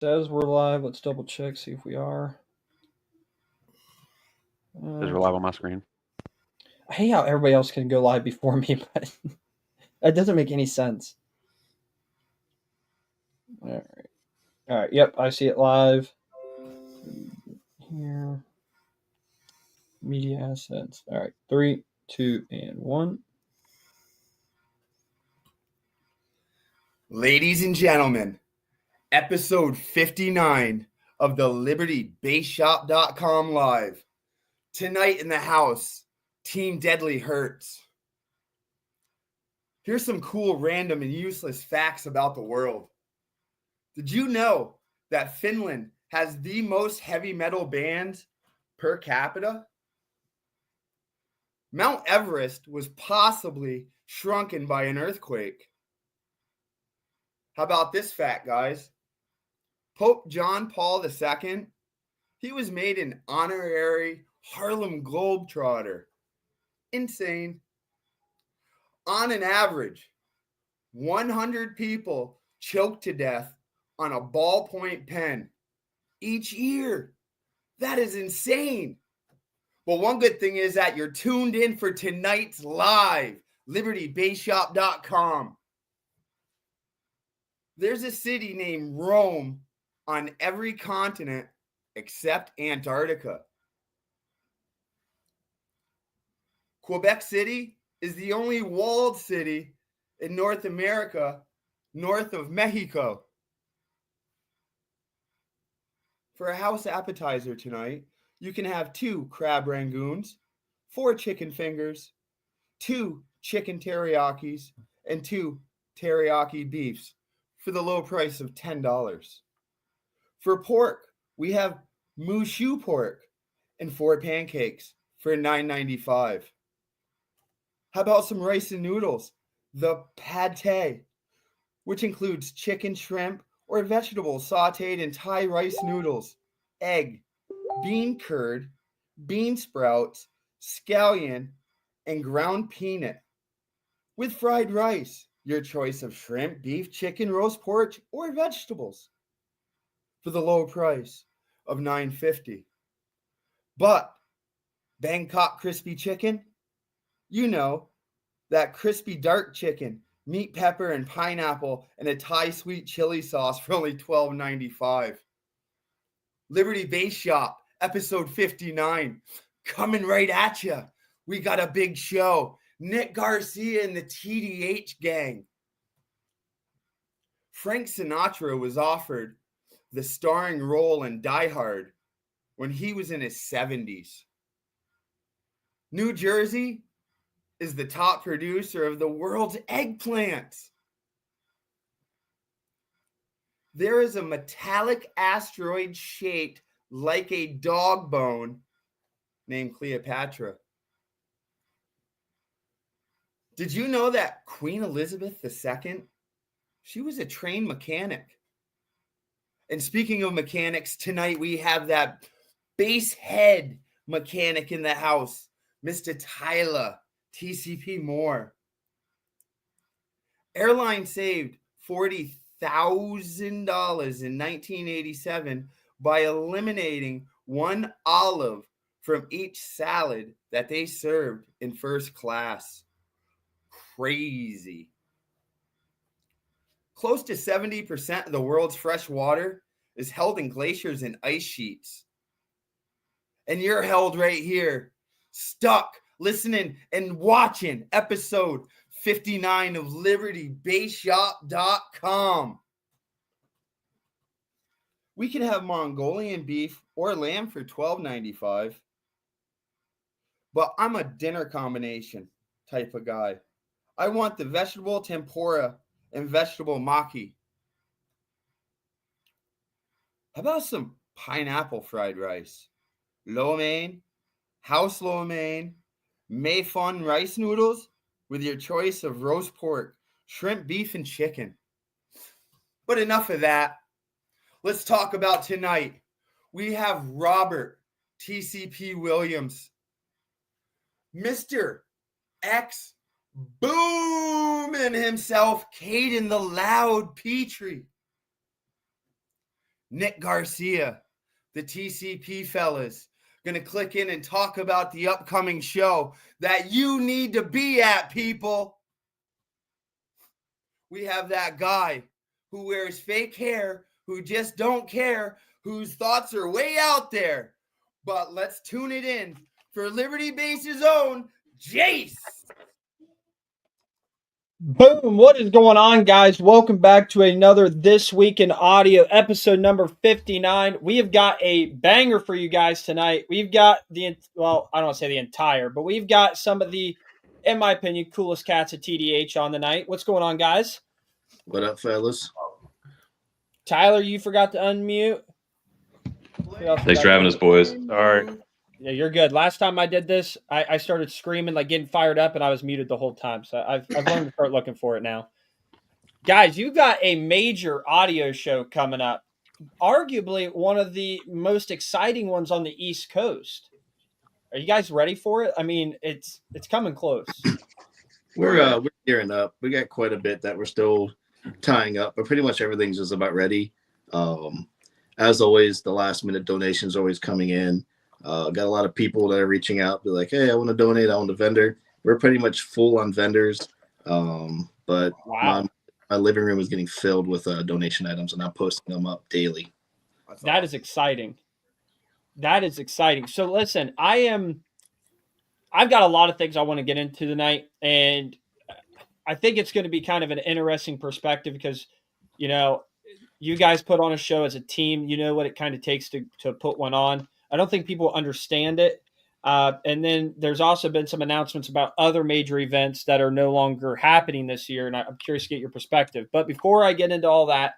says we're live. Let's double check, see if we are. Says we're live on my screen. I hate how everybody else can go live before me, but that doesn't make any sense. All right. Yep, I see it live. Here. Media assets. All right. 3, 2, and 1. Ladies and gentlemen, episode 59 of the LibertyBaseShop.com live. Tonight in the house, Team Deadly Hurts. Here's some cool, random, and useless facts about the world. Did you know that Finland has the most heavy metal bands per capita? Mount Everest was possibly shrunken by an earthquake. How about this fact, guys? Pope John Paul II, he was made an honorary Harlem Globetrotter. Insane. On an average, 100 people choke to death on a ballpoint pen each year. That is insane. Well, one good thing is that you're tuned in for tonight's live, LibertyBaseShop.com. There's a city named Rome on every continent except Antarctica. Quebec City is the only walled city in North America north of Mexico. For a house appetizer tonight, you can have 2 crab rangoons, 4 chicken fingers, 2 chicken teriyakis, and 2 teriyaki beefs for the low price of $10. For pork, we have Mushu pork and 4 pancakes for $9.95. How about some rice and noodles? The pate, which includes chicken, shrimp, or vegetables sauteed in Thai rice noodles, egg, bean curd, bean sprouts, scallion, and ground peanut. With fried rice, your choice of shrimp, beef, chicken, roast pork, or vegetables for the low price of $9.50. But Bangkok crispy chicken, you know, that crispy dark chicken, meat, pepper, and pineapple, and a Thai sweet chili sauce for only $12.95. Liberty Base Shop, episode 59, coming right at you. We got a big show. Nick Garcia and the TDH gang. Frank Sinatra was offered the starring role in Die Hard when he was in his 70s. New Jersey is the top producer of the world's eggplants. There is a metallic asteroid shaped like a dog bone named Cleopatra. Did you know that Queen Elizabeth II, she was a trained mechanic? And speaking of mechanics, tonight we have that base head mechanic in the house, Mr. Tyler TCP Moore. Airline saved $40,000 in 1987 by eliminating 1 olive from each salad that they served in first class. Crazy. Close to 70% of the world's fresh water is held in glaciers and ice sheets. And you're held right here, stuck, listening and watching episode 59 of LibertyBaseShop.com. We can have Mongolian beef or lamb for $12.95. But I'm a dinner combination type of guy. I want the vegetable tempura and vegetable maki. How about some pineapple fried rice? Lo mein, house lo mein, Mei Fun rice noodles with your choice of roast pork, shrimp, beef, and chicken. But enough of that. Let's talk about tonight. We have Robert TCP Williams, Mr. X booming himself, Caden the Loud Petrie. Nick Garcia, the TCP fellas, going to click in and talk about the upcoming show that you need to be at, people. We have that guy who wears fake hair, who just don't care, whose thoughts are way out there. But let's tune it in for Liberty Base's own Jace. Boom! What is going on, guys? Welcome back to another This Week in Audio, episode number 59. We have got a banger for you guys tonight. We've got I don't want to say the entire, but we've got some of the, in my opinion, coolest cats at TDH on the night. What's going on, guys? What up, fellas? Tyler, you forgot to unmute. Thanks for having us, boys. All right. Yeah, you're good. Last time I did this, I started screaming, like getting fired up, and I was muted the whole time. So I've learned to start looking for it now. Guys, you got a major audio show coming up. Arguably one of the most exciting ones on the East Coast. Are you guys ready for it? I mean, it's coming close. We're gearing up. We got quite a bit that we're still tying up, but pretty much everything's just about ready. As always, the last minute donations are always coming in. Got a lot of people that are reaching out. They're like, hey, I want to donate. I want a vendor. We're pretty much full on vendors. But wow. my living room is getting filled with donation items, and I'm posting them up daily. That is exciting. That is exciting. So listen, I've got a lot of things I want to get into tonight, and I think it's going to be kind of an interesting perspective because, you know, you guys put on a show as a team. You know what it kind of takes to put one on. I don't think people understand it. And then there's also been some announcements about other major events that are no longer happening this year, and I'm curious to get your perspective. But before I get into all that,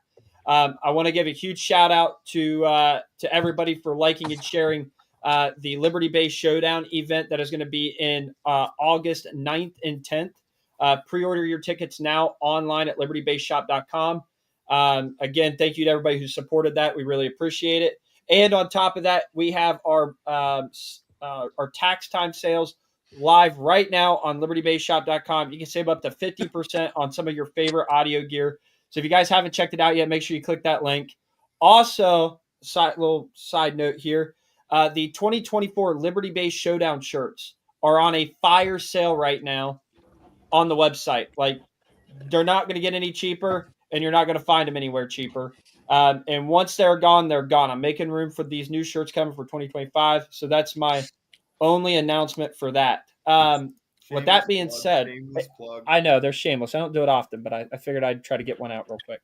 I want to give a huge shout out to everybody for liking and sharing the Liberty Base Showdown event that is going to be in August 9th and 10th. Pre-order your tickets now online at libertybaseshop.com. Again, thank you to everybody who supported that. We really appreciate it. And on top of that, we have our tax time sales live right now on libertybaseshop.com. You can save up to 50% on some of your favorite audio gear. So if you guys haven't checked it out yet, make sure you click that link. Also, little side note here, the 2024 Liberty Base Showdown shirts are on a fire sale right now on the website. Like, they're not going to get any cheaper, and you're not going to find them anywhere cheaper. And once they're gone, they're gone. I'm making room for these new shirts coming for 2025. So that's my only announcement for that. With that being said, I know they're shameless. I don't do it often, but I figured I'd try to get one out real quick.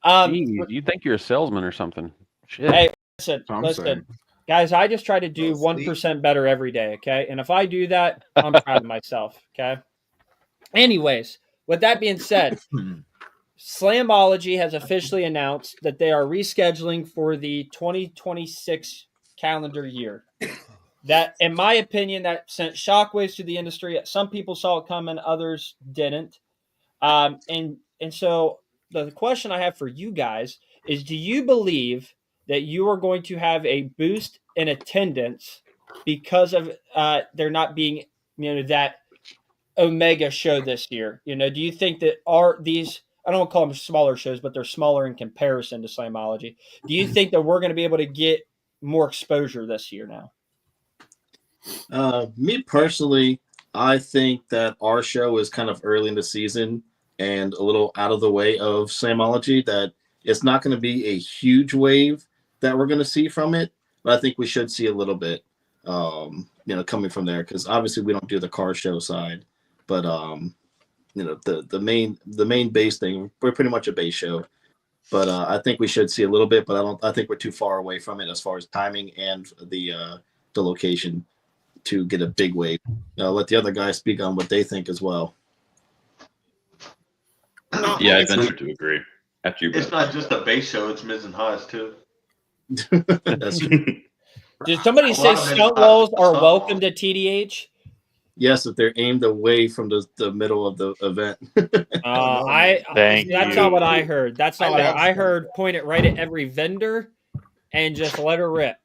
Jeez, you think you're a salesman or something? Shit. Hey, listen, guys. I just try to do 1% better every day. Okay, and if I do that, I'm proud of myself. Okay. Anyways, with that being said, Slamology has officially announced that they are rescheduling for the 2026 calendar year. That, in my opinion, that sent shockwaves to the industry. Some people saw it coming, others didn't. And so the question I have for you guys is, do you believe that you are going to have a boost in attendance because of there not being, that Omega show this year? Do you think that these, I don't want to call them smaller shows, but they're smaller in comparison to Slamology. Do you think that we're going to be able to get more exposure this year now? Me personally, I think that our show is kind of early in the season and a little out of the way of Slamology, that it's not going to be a huge wave that we're going to see from it, but I think we should see a little bit, coming from there, because obviously we don't do the car show side, but the main base thing, we're pretty much a base show. But I think we should see a little bit, but I think we're too far away from it as far as timing and the location to get a big wave. Let the other guys speak on what they think as well. Yeah, I venture to agree. After you, it's not just a base show; it's Miz and Haas too. That's Did somebody say stunt walls are welcome to TDH? Yes, if they're aimed away from the middle of the event. That's not what I heard. That's not what I heard. Point it right at every vendor and just let her rip.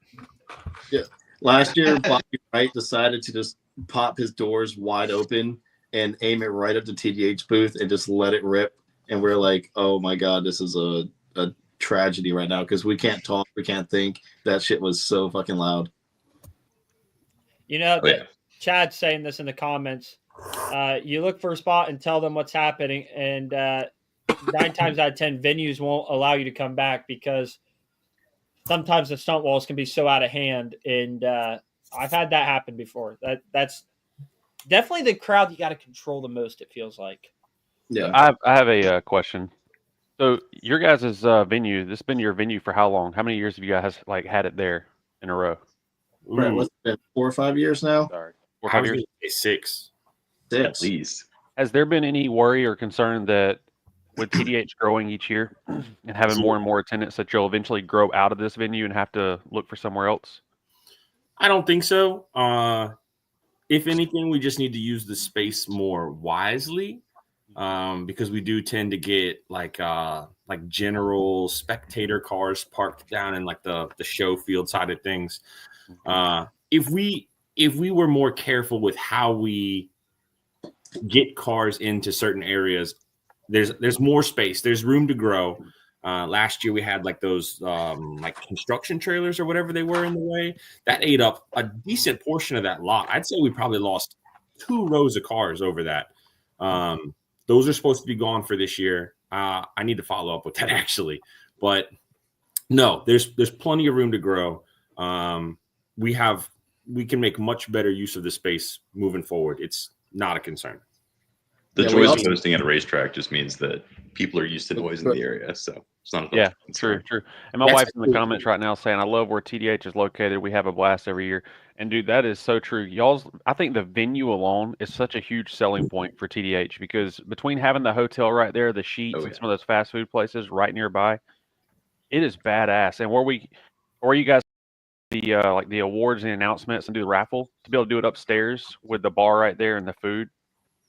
Yeah. Last year, Bobby Wright decided to just pop his doors wide open and aim it right at the TDH booth and just let it rip. And we're like, oh my God, this is a tragedy right now because we can't talk, we can't think. That shit was so fucking loud. You know, Oh, yeah. Chad's saying this in the comments. You look for a spot and tell them what's happening, and 9 times out of 10, venues won't allow you to come back because sometimes the stunt walls can be so out of hand. And I've had that happen before. That's definitely the crowd you got to control the most. It feels like. Yeah. I have a question. So your guys' venue, this has been your venue for how long? How many years have you guys like had it there in a row? Brett, what's it been, 4 or 5 years now? Sorry, 4 or I 5 was years. going to say 6. At 6. least. Has there been any worry or concern that with TDH growing each year and having more and more attendance that you'll eventually grow out of this venue and have to look for somewhere else? I don't think so. If anything, we just need to use the space more wisely, because we do tend to get like general spectator cars parked down in like the show field side of things. If we were more careful with how we get cars into certain areas, there's more space, there's room to grow. Last year we had like those like construction trailers or whatever they were in the way that ate up a decent portion of that lot. I'd say we probably lost 2 rows of cars over that. Those are supposed to be gone for this year. I need to follow up with that actually, but no, there's plenty of room to grow. We can make much better use of the space moving forward. It's not a concern. The Yeah, joys of hosting at a racetrack just means that people are used to noise in But- the area, so it's not. Yeah, true. And my That's wife's in the cool. comments right now saying, "I love where TDH is located. We have a blast every year." And dude, that is so true. I think the venue alone is such a huge selling point for TDH because between having the hotel right there, the Sheets, Oh, and yeah. some of those fast food places right nearby, it is badass. And where you guys the like the awards and announcements and do the raffle to be able to do it upstairs with the bar right there and the food,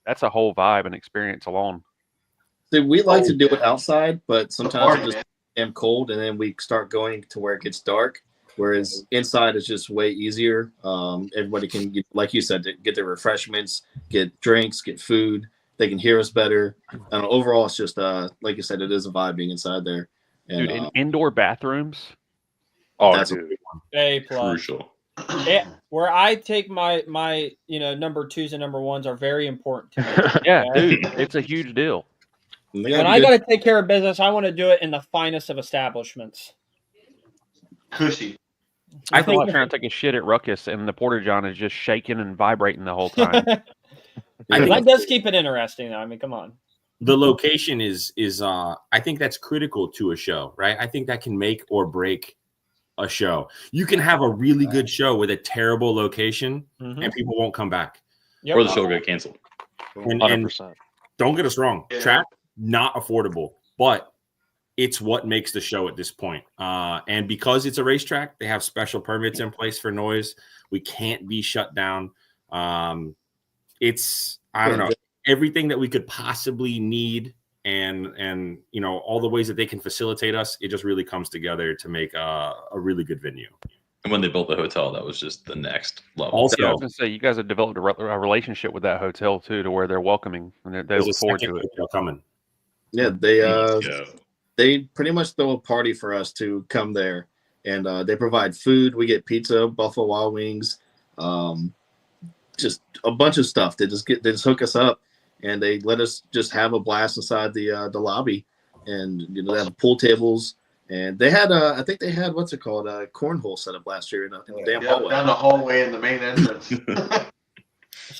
that's a whole vibe and experience alone. See, we like to do yeah. it outside, but The sometimes party, it just man. damn cold, and then we start going to where it gets dark. Whereas inside is just way easier. Everybody can, like you said, get their refreshments, get drinks, get food. They can hear us better. And overall, it's just like you said, it is a vibe being inside there. And Dude, in indoor bathrooms, Oh, That's- dude. A plus. Crucial. Yeah, where I take my number 2s and number 1s are very important to me. yeah, Okay? dude, it's a huge deal. and they When gotta I be got good. to take care of business, I want to do it in the finest of establishments. Cushy. I I think think trying to take a shit at Ruckus and the Porta John is just shaking and vibrating the whole time. I think That does keep it interesting, though. I mean, come on. the location is I think that's critical to a show, right? I think that can make or break a show. You can have a really good show with a terrible location Mhm. and people won't come back. Yep. Or the show got canceled. And 100%. don't get us wrong, Yeah. track not affordable, but it's what makes the show at this point. And because it's a racetrack, they have special permits in place for noise. We can't be shut down. It's I don't know, everything that we could possibly need, and all the ways that they can facilitate us. It just really comes together to make a really good venue. And when they built the hotel, that was just the next level. Also, Yeah, I was gonna say you guys have developed a relationship with that hotel too, to where they're welcoming and they there's look a forward second to it. hotel coming. Yeah, Let's go. they pretty much throw a party for us to come there, and they provide food. We get pizza, Buffalo Wild Wings, just a bunch of stuff. They just hook us up, and they let us just have a blast inside the lobby, and they have pool tables, and they had I think they had what's it called, a cornhole set up last year in the damn Yeah, hallway. down the hallway in the main entrance.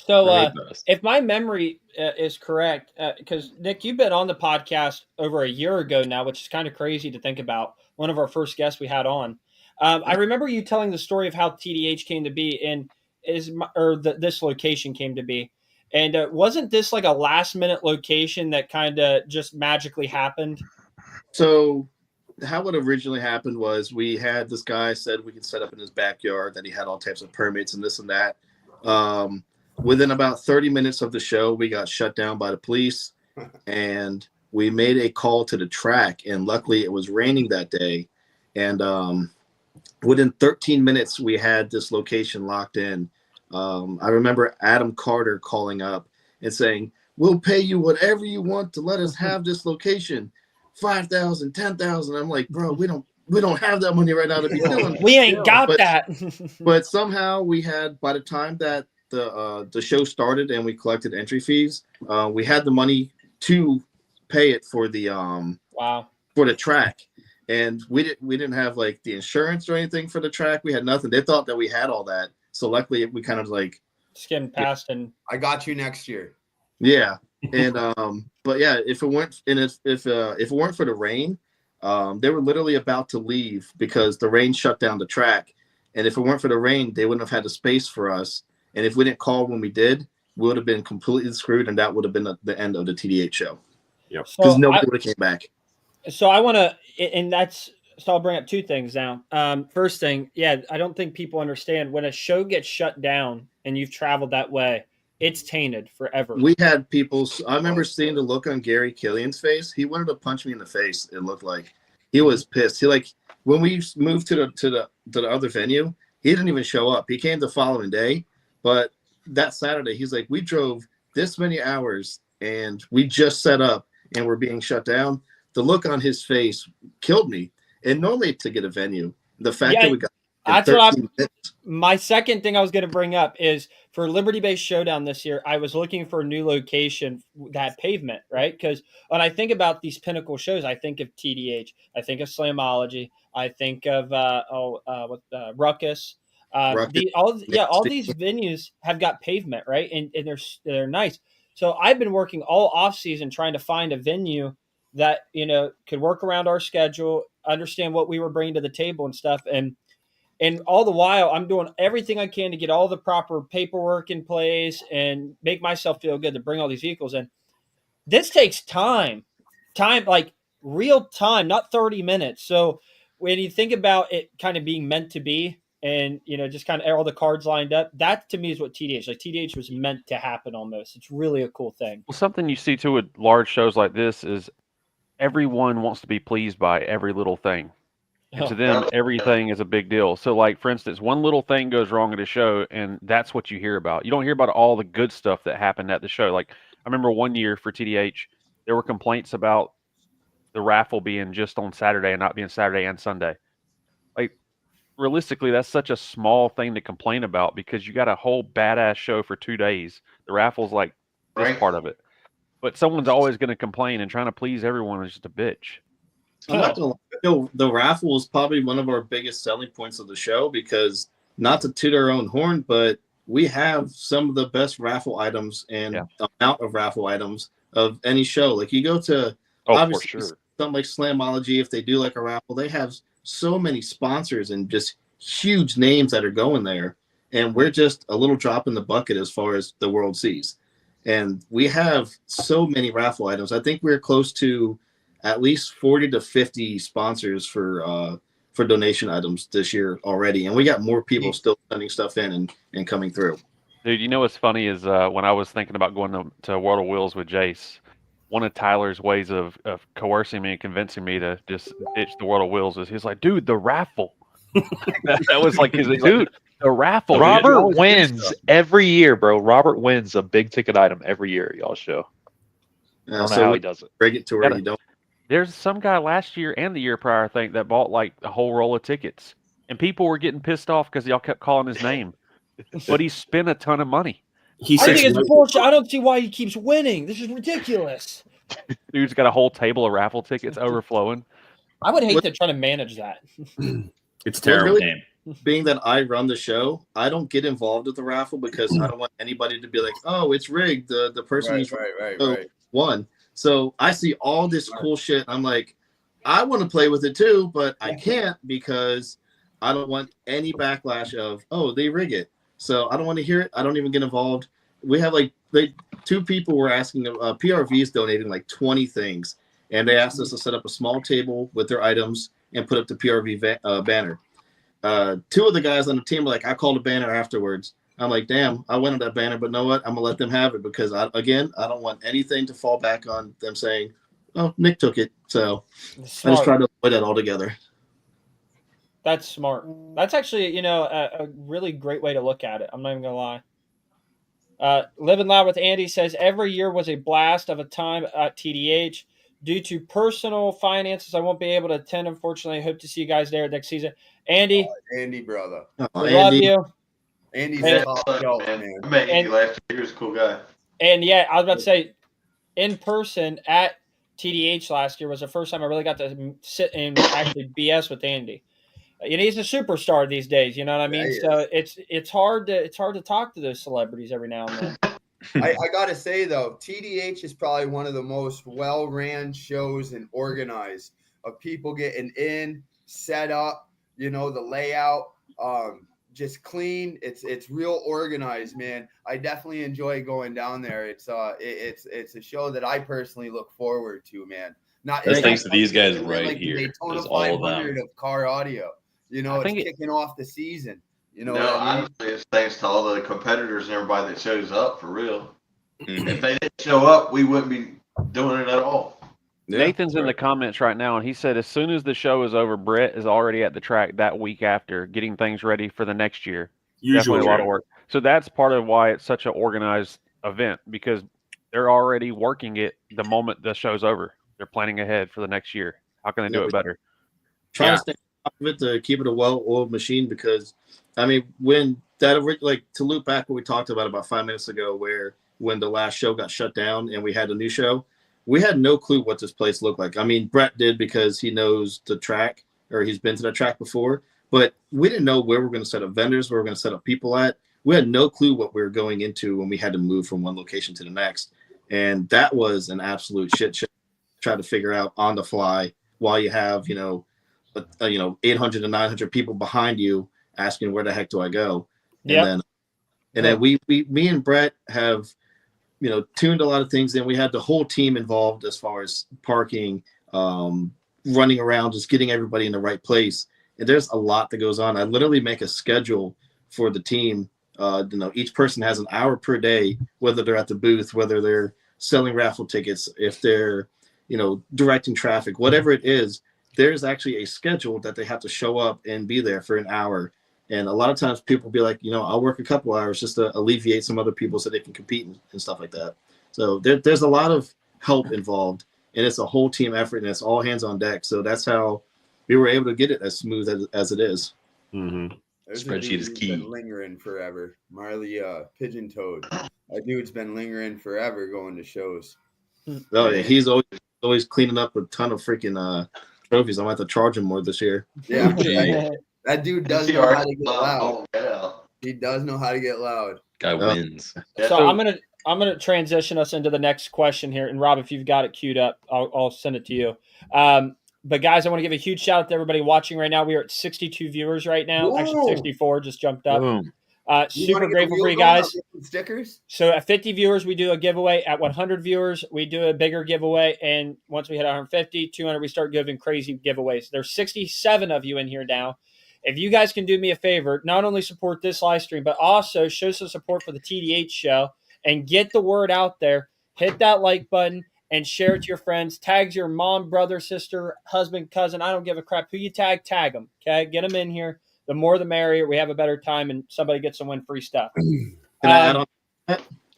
So, Best. if my memory is correct, because Nick, you've been on the podcast over a year ago now, which is kind of crazy to think about. One of our first guests we had on. I remember you telling the story of how TDH came to be, and this location came to be, and wasn't this like a last minute location that kind of just magically happened? So how it originally happened was we had this guy said we could set up in his backyard, that he had all types of permits and this and that. Within about 30 minutes of the show, we got shut down by the police, and we made a call to the track, and luckily it was raining that day. And within 13 minutes, we had this location locked in. I remember Adam Carter calling up and saying, "We'll pay you whatever you want to let us have this location." 5,000, 10,000. I'm like, bro, we don't have that money right now to be doing. We ain't got but, that. But somehow we had, by the time that the show started and we collected entry fees, we had the money to pay it for the Wow. for the track. And we didn't have like the insurance or anything for the track. We had nothing. They thought that we had all that. So luckily we kind of like skimmed past and I got you next year. yeah. And but yeah, if it weren't if it weren't for the rain, they were literally about to leave because the rain shut down the track. And if it weren't for the rain, they wouldn't have had the space for us. And if we didn't call when we did, we would have been completely screwed, and that would have been the end of the TDH show. Yep. Because nobody would have came back. So I want to, and so I'll bring up two things now. First thing, yeah, I don't think people understand when a show gets shut down and you've traveled that way, it's tainted forever. We had people. I remember seeing the look on Gary Killian's face. He wanted to punch me in the face. It looked like he was pissed. He like when we moved to the other venue, he didn't even show up. He came the following day, but that Saturday he's like, we drove this many hours and we just set up and we're being shut down. The look on his face killed me. And normally to get a venue, the fact that we got that's what my second thing I was going to bring up is for Liberty Base Showdown this year, I was looking for a new location that pavement, right? Because when I think about these pinnacle shows, I think of TDH, I think of Slamology, I think of Ruckus. All these venues have got pavement, right? And they're nice. So I've been working all off season trying to find a venue that could work around our schedule, understand what we were bringing to the table and stuff, and all the while I'm doing everything I can to get all the proper paperwork in place and make myself feel good to bring all these vehicles in. This takes time like real time, not 30 minutes. So when you think about it kind of being meant to be and just kind of all the cards lined up, that to me is what TDH, like TDH was meant to happen almost. It's really a cool thing. Well, something you see too with large shows like this is everyone wants to be pleased by every little thing. And to them, everything is a big deal. So, like, for instance, one little thing goes wrong at a show, and that's what you hear about. You don't hear about all the good stuff that happened at the show. Like, I remember one year for TDH, there were complaints about the raffle being just on Saturday and not being Saturday and Sunday. Like, realistically, that's such a small thing to complain about because you got a whole badass show for 2 days. The raffle's like this part of it. But someone's always going to complain, and trying to please everyone is just a bitch. I'm not gonna lie. The raffle is probably one of our biggest selling points of the show because not to toot our own horn, but we have some of the best raffle items and amount of raffle items of any show. Like you go to obviously something like Slamology, if they do like a raffle, they have so many sponsors and just huge names that are going there. And we're just a little drop in the bucket as far as the world sees. And we have so many raffle items. I think we're close to at least 40 to 50 sponsors for donation items this year already. And we got more people still sending stuff in and coming through. Dude, you know what's funny is when I was thinking about going to World of Wheels with Jace, one of Tyler's ways of coercing me and convincing me to just ditch the World of Wheels is he's like, dude, the raffle. that was like, dude, the raffle. Robert wins every year, bro. Robert wins a big ticket item every year, y'all show. I don't know how he does it. Break it to where you don't. There's some guy last year and the year prior, I think, that bought like a whole roll of tickets. And people were getting pissed off because y'all kept calling his name. But he spent a ton of money. I think it's bullshit. I don't see why he keeps winning. This is ridiculous. Dude's got a whole table of raffle tickets overflowing. I would hate to try to manage that. It's terrible. Really, being that I run the show, I don't get involved with the raffle because I don't want anybody to be like, oh, it's rigged. The person who's won. So I see all this cool shit. I'm like, I want to play with it too, but I can't because I don't want any backlash of, oh, they rig it. So I don't want to hear it. I don't even get involved. We have like two people were asking, PRV's donating like 20 things. And they asked us to set up a small table with their items and put up the PRV banner. Two of the guys on the team were like, I called a banner afterwards. I'm like, damn, I wanted that banner, but know what? I'm going to let them have it because, I don't want anything to fall back on them saying, oh, Nick took it. So I just try to avoid that altogether. That's smart. That's actually, a really great way to look at it. I'm not even going to lie. Living Loud with Andy says, every year was a blast of a time at TDH. due to personal finances, I won't be able to attend. Unfortunately, I hope to see you guys there next season. Andy, Andy, brother. Oh, we love Andy. you. Andy's And- top shelf, man. I met Andy And- last year. He was a cool guy. And yeah, I was about to say, in person at TDH last year was the first time I really got to sit and actually BS with Andy. And he's a superstar these days, you know what I mean? Yeah, he So it's hard to talk to those celebrities every now and then. I gotta say though, TDH is probably one of the most well-ran shows and organized of people getting in, set up, the layout, just clean. It's real organized, man. I definitely enjoy going down there. It's a show that I personally look forward to, man. Not That's it's thanks not to these guys like right the here. Daytona There's all of 500 them. of car audio. I It's think kicking off the season. You know No, what I mean? honestly, it's thanks to all the competitors and everybody that shows up for real. Mhm. If they didn't show up, we wouldn't be doing it at all. Yeah, Nathan's in the right. comments right now, and he said as soon as the show is over, Brett is already at the track that week after, getting things ready for the next year. Definitely Usually, a lot of work. So that's part of why it's such an organized event, because they're already working it the moment the show's over. They're planning ahead for the next year. How can they do it better? Trying Yeah. to stay on top of it to keep it a well-oiled machine, because I mean, when that like to loop back what we talked about 5 minutes ago, where when the last show got shut down and we had a new show, we had no clue what this place looked like. I mean, Brett did because he knows the track, or he's been to the track before, but we didn't know where we were going to set up vendors, where we were going to set up people at. We had no clue what we were going into when we had to move from one location to the next, and that was an absolute shit show. Try to figure out on the fly while you have 800 to 900 people behind you asking where the heck do I go, and then me and Brett have tuned a lot of things in. We had the whole team involved as far as parking, running around, just getting everybody in the right place. And there's a lot that goes on. I literally make a schedule for the team. Each person has an hour per day, whether they're at the booth, whether they're selling raffle tickets, if they're directing traffic, whatever it is. There's actually a schedule that they have to show up and be there for an hour. And a lot of times people be like, I'll work a couple hours just to alleviate some other people so they can compete and stuff like that. So there's a lot of help involved, and it's a whole team effort, and it's all hands on deck. So that's how we were able to get it as smooth as it is. Mm-hmm. There's a Spreadsheet dude is who's key. been lingering forever. Marley Pigeon Toad. That dude's been lingering forever going to shows. Oh yeah, he's always cleaning up a ton of freaking trophies. I'm gonna have to charge him more this year. Yeah, Gee. right? That dude does He know how already to get loud. Oh, yeah. He does know how to get loud. Guy wins. So I'm gonna transition us into the next question here, and Rob, if you've got it queued up, I'll send it to you. But guys, I want to give a huge shout out to everybody watching right now. We are at 62 viewers right now. Whoa. Actually, 64 just jumped up. Boom. Super wanna get a grateful wheel for you going? I'll guys. get some stickers. So at 50 viewers, we do a giveaway. At 100 viewers, we do a bigger giveaway. And once we hit 150, 200, we start giving crazy giveaways. There's 67 of you in here now. If you guys can do me a favor, not only support this live stream, but also show some support for the TDH show and get the word out there. Hit that like button and share it to your friends. Tag your mom, brother, sister, husband, cousin. I don't give a crap who you tag them. Okay, get them in here. The more the merrier. We have a better time, and somebody gets to win free stuff. Can I add on?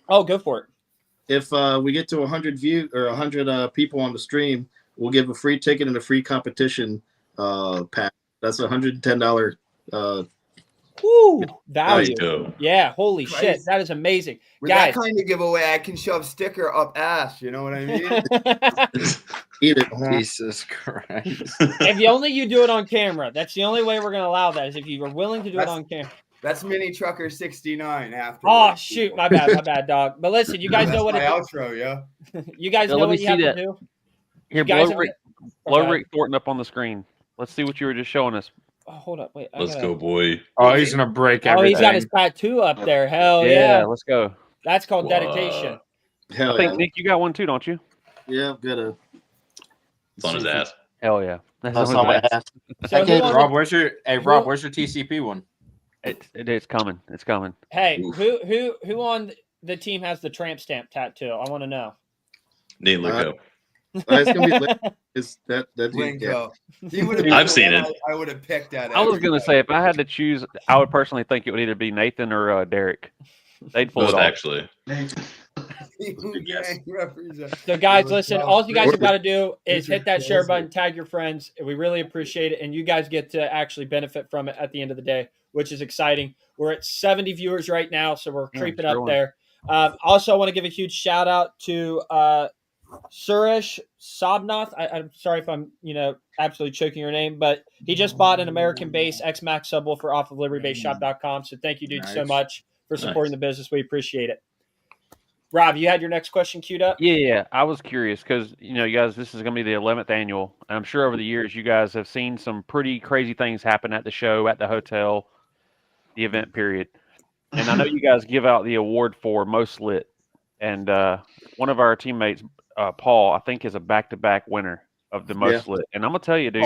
Oh, go for it. If we get to 100 view or 100 people on the stream, we'll give a free ticket and a free competition pack. That's $110. Woo, value. Nice dough. Yeah, holy Christ. shit, that is amazing, With guys. that kind of giveaway, I can shove sticker up ass. You know what I mean? Eat it. Jesus Christ. If you only you do it on camera, that's the only way we're going to allow that. Is if you are willing to do it That's- on camera. That's Mini Trucker 69 after. Oh shoot, my bad, dog. But listen, you guys know what my it, outro, yeah. you guys Yeah, know let me what you see have that. to do. Here, guys blow have- Rick, Okay. Rick Thornton up on the screen. Let's see what you were just showing us. Oh, hold up, wait. Let's go, boy. Oh, he's gonna break Oh, everything. he's got his tattoo up there. Hell yeah, Let's go. that's called Wow. dedication. Hell I think yeah. Nick, you got one too, don't you? Yeah, gotta. It's on his ass. Hell yeah. That's That's on on my his ass. ass. So who on Rob, the- where's your Rob, where's your TCP one? It's coming. It's coming. hey, Oof. who on the team has the tramp stamp tattoo? I want to know. Nate, look up. It's gonna be it's that dude, yeah. Linko. He would have. I've seen it. I would have picked that. I was going to say, if I had to choose, I would personally think it would either be Nathan or Derek. They'd pull Both it off. actually. Yes. Represent. So, guys, listen, all you guys have Richard- got to do is Richard hit that share kills button, it. tag your friends. We really appreciate it. And you guys get to actually benefit from it at the end of the day, which is exciting. We're at 70 viewers right now, so we're creeping up there. Also, I want to give a huge shout out to Suresh Sobnath. I'm sorry if I'm, absolutely choking your name, but he just bought an American-based X-Max subwoofer off of LibertyBaseShop.com. So thank you, dude, so Nice. much for supporting Nice. the business. We appreciate it. Rob, you had your next question queued up? Yeah. I was curious because, you guys, this is going to be the 11th annual. And I'm sure over the years, you guys have seen some pretty crazy things happen at the show, at the hotel, the event period. And I know you guys give out the award for most lit. And one of our teammates, Paul, I think is a back-to-back winner of the most lit. And I'm going to tell you, dude,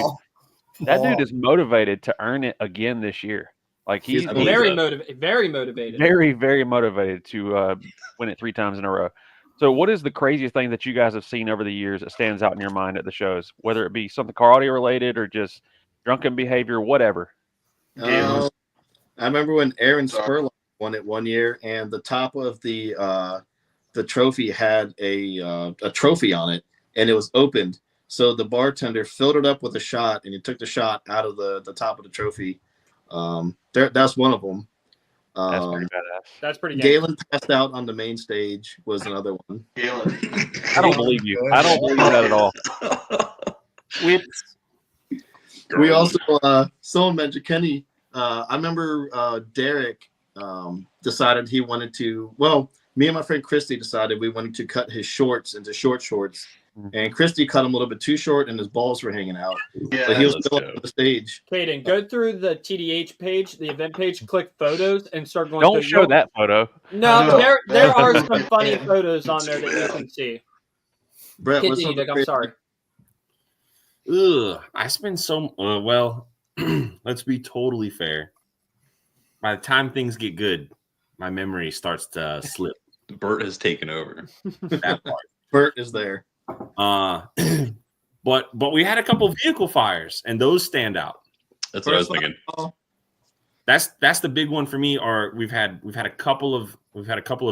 that dude is motivated to earn it again this year. Like he's He's very motivated. Very motivated. very, very motivated to win it 3 times in a row. So what is the craziest thing that you guys have seen over the years that stands out in your mind at the shows, whether it be something karate related or just drunken behavior, whatever? I remember when Aaron Spurlock won it one year, and the top of the trophy had a trophy on it, and it was opened. So the bartender filled it up with a shot, and he took the shot out of the top of the trophy. That's one of them. That's pretty badass. That's pretty good. Galen passed out on the main stage was another one. Galen. I don't believe you. I don't believe that at all. We also someone mentioned Kenny. I remember Derek decided he wanted to. Well, me and my friend Christy decided we wanted to cut his shorts into shorts, and Christy cut him a little bit too short, and his balls were hanging out. Yeah, But he was let's still go. on the stage. Caden, go through the TDH page, the event page, click photos, and start going. Don't through. show that photo. No, No. there are some funny photos on there that you can see. Brett, what's Continue, something Dick, I'm sorry. I spend so well. Let's be totally fair. By the time things get good, my memory starts to slip. Bert has taken over. That part. Bert is there. But we had a couple vehicle fires, and those stand out. That's what I was First thinking. of all, That's the big one for me. Or we've had a couple of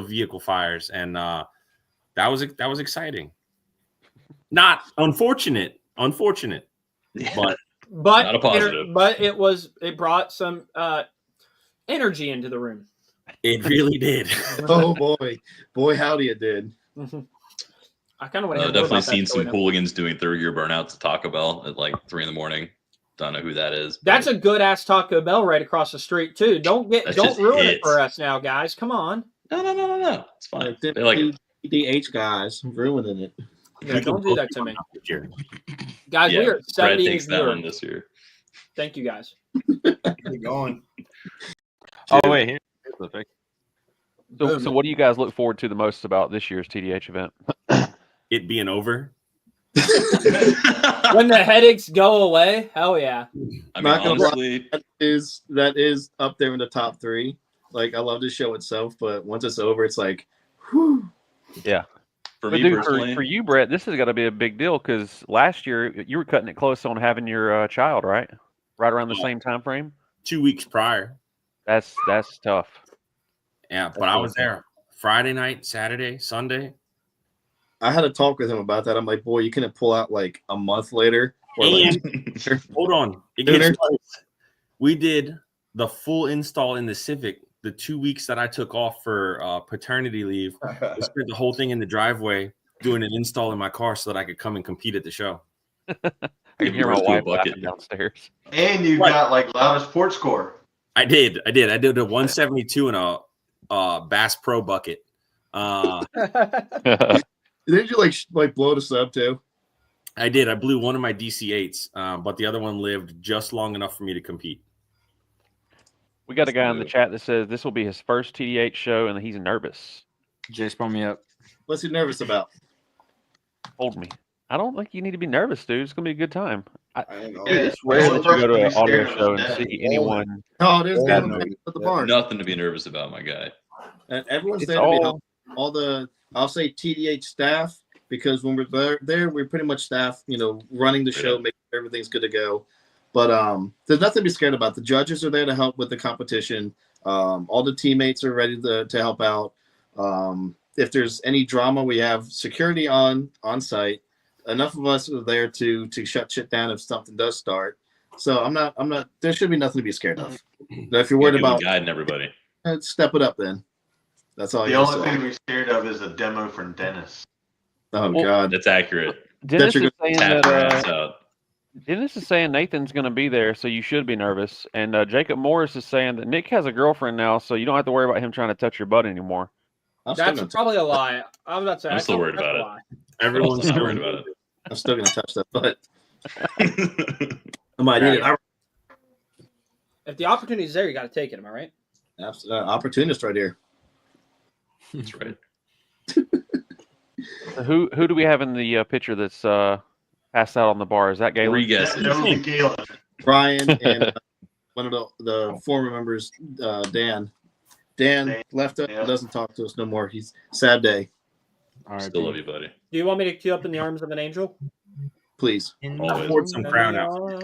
vehicle fires, and that was exciting. Not unfortunate, but Not a positive. But it brought some energy into the room. it really did. oh boy, howdy it did. I kind of want to Definitely seen some hooligans doing third gear burnouts at Taco Bell at like 3 a.m. Don't know who that is. That's a good ass Taco Bell right across the street too. Don't just ruin it hits. for us now, guys. Come on. No. It's fine. Like, They like it. TDH guys ruining it. Yeah, don't do that to me, guys. Yeah, We are Brett 70 takes that one viewers. this year. Thank you, guys. Keep going. Oh wait, here's the thing. So what do you guys look forward to the most about this year's TDH event? It being over. When the headaches go away, hell yeah. I mean, Not gonna lie. honestly, That is up there in the top 3. Like I love the show itself, but once it's over, it's like, whew. Yeah. for But me dude, personally, for you, Brett, this has got to be a big deal because last year you were cutting it close on having your child, right? Right around the same time frame. 2 weeks prior. That's tough. Yeah, but I was there Friday night, Saturday, Sunday. I had a talk with him about that. I'm like, boy, you couldn't pull out like a month later. Or like, And hold on, it gets worse. We did the full install in the Civic the 2 weeks that I took off for paternity leave. I spent the whole thing in the driveway doing an install in my car so that I could come and compete at the show. I can hear my Yours to a wife bucket. laughing downstairs. And you got like loudest sports score. I did a 172 in a Bass Pro bucket. didn't you like blow the sub too? I did. I blew one of my DC-8s, but the other one lived just long enough for me to compete. We got a guy in the chat that says this will be his first TDH show and he's nervous. Jay spun me up. What's he nervous about? Hold me. I don't think you need to be nervous, dude. It's gonna be a good time. I know. Dude, it's rare that you go to an audio show and see anyone. Oh, there's Oh, Gavin no. Payne at the barn. nothing to be nervous about, my guy. And everyone's It's there to be all- helpful. All the, I'll say TDH staff, because when we're there, we're pretty much staff, running the show, making sure everything's good to go. But there's nothing to be scared about. The judges are there to help with the competition. All the teammates are ready to help out. if there's any drama, we have security on site. Enough of us are there to shut shit down if something does start. So I'm not. There should be nothing to be scared of. But if you're worried about guiding everybody, step it up then. That's all. The only thing to be scared of is a demo from Dennis. Oh God, that's accurate. Dennis is saying Tap that your ass out. Dennis is saying Nathan's going to be there, so you should be nervous. And Jacob Morris is saying that Nick has a girlfriend now, so you don't have to worry about him trying to touch your butt anymore. That's probably a lie. I was about to say. I'm still worried that's about a it. lie. Everyone's still worried about it. I'm still gonna touch that butt. I might eat it. If the opportunity is there, you got to take it. Am I right? Opportunist right here. That's right. So who do we have in the picture that's passed out on the bar? Is that Galen? Three guesses. Brian and one of the former members, Dan. Dan left us and doesn't talk to us no more. He's sad day. All right, Still love you, buddy. Do you want me to queue up in the arms of an angel? Please. Always. poured some crown out.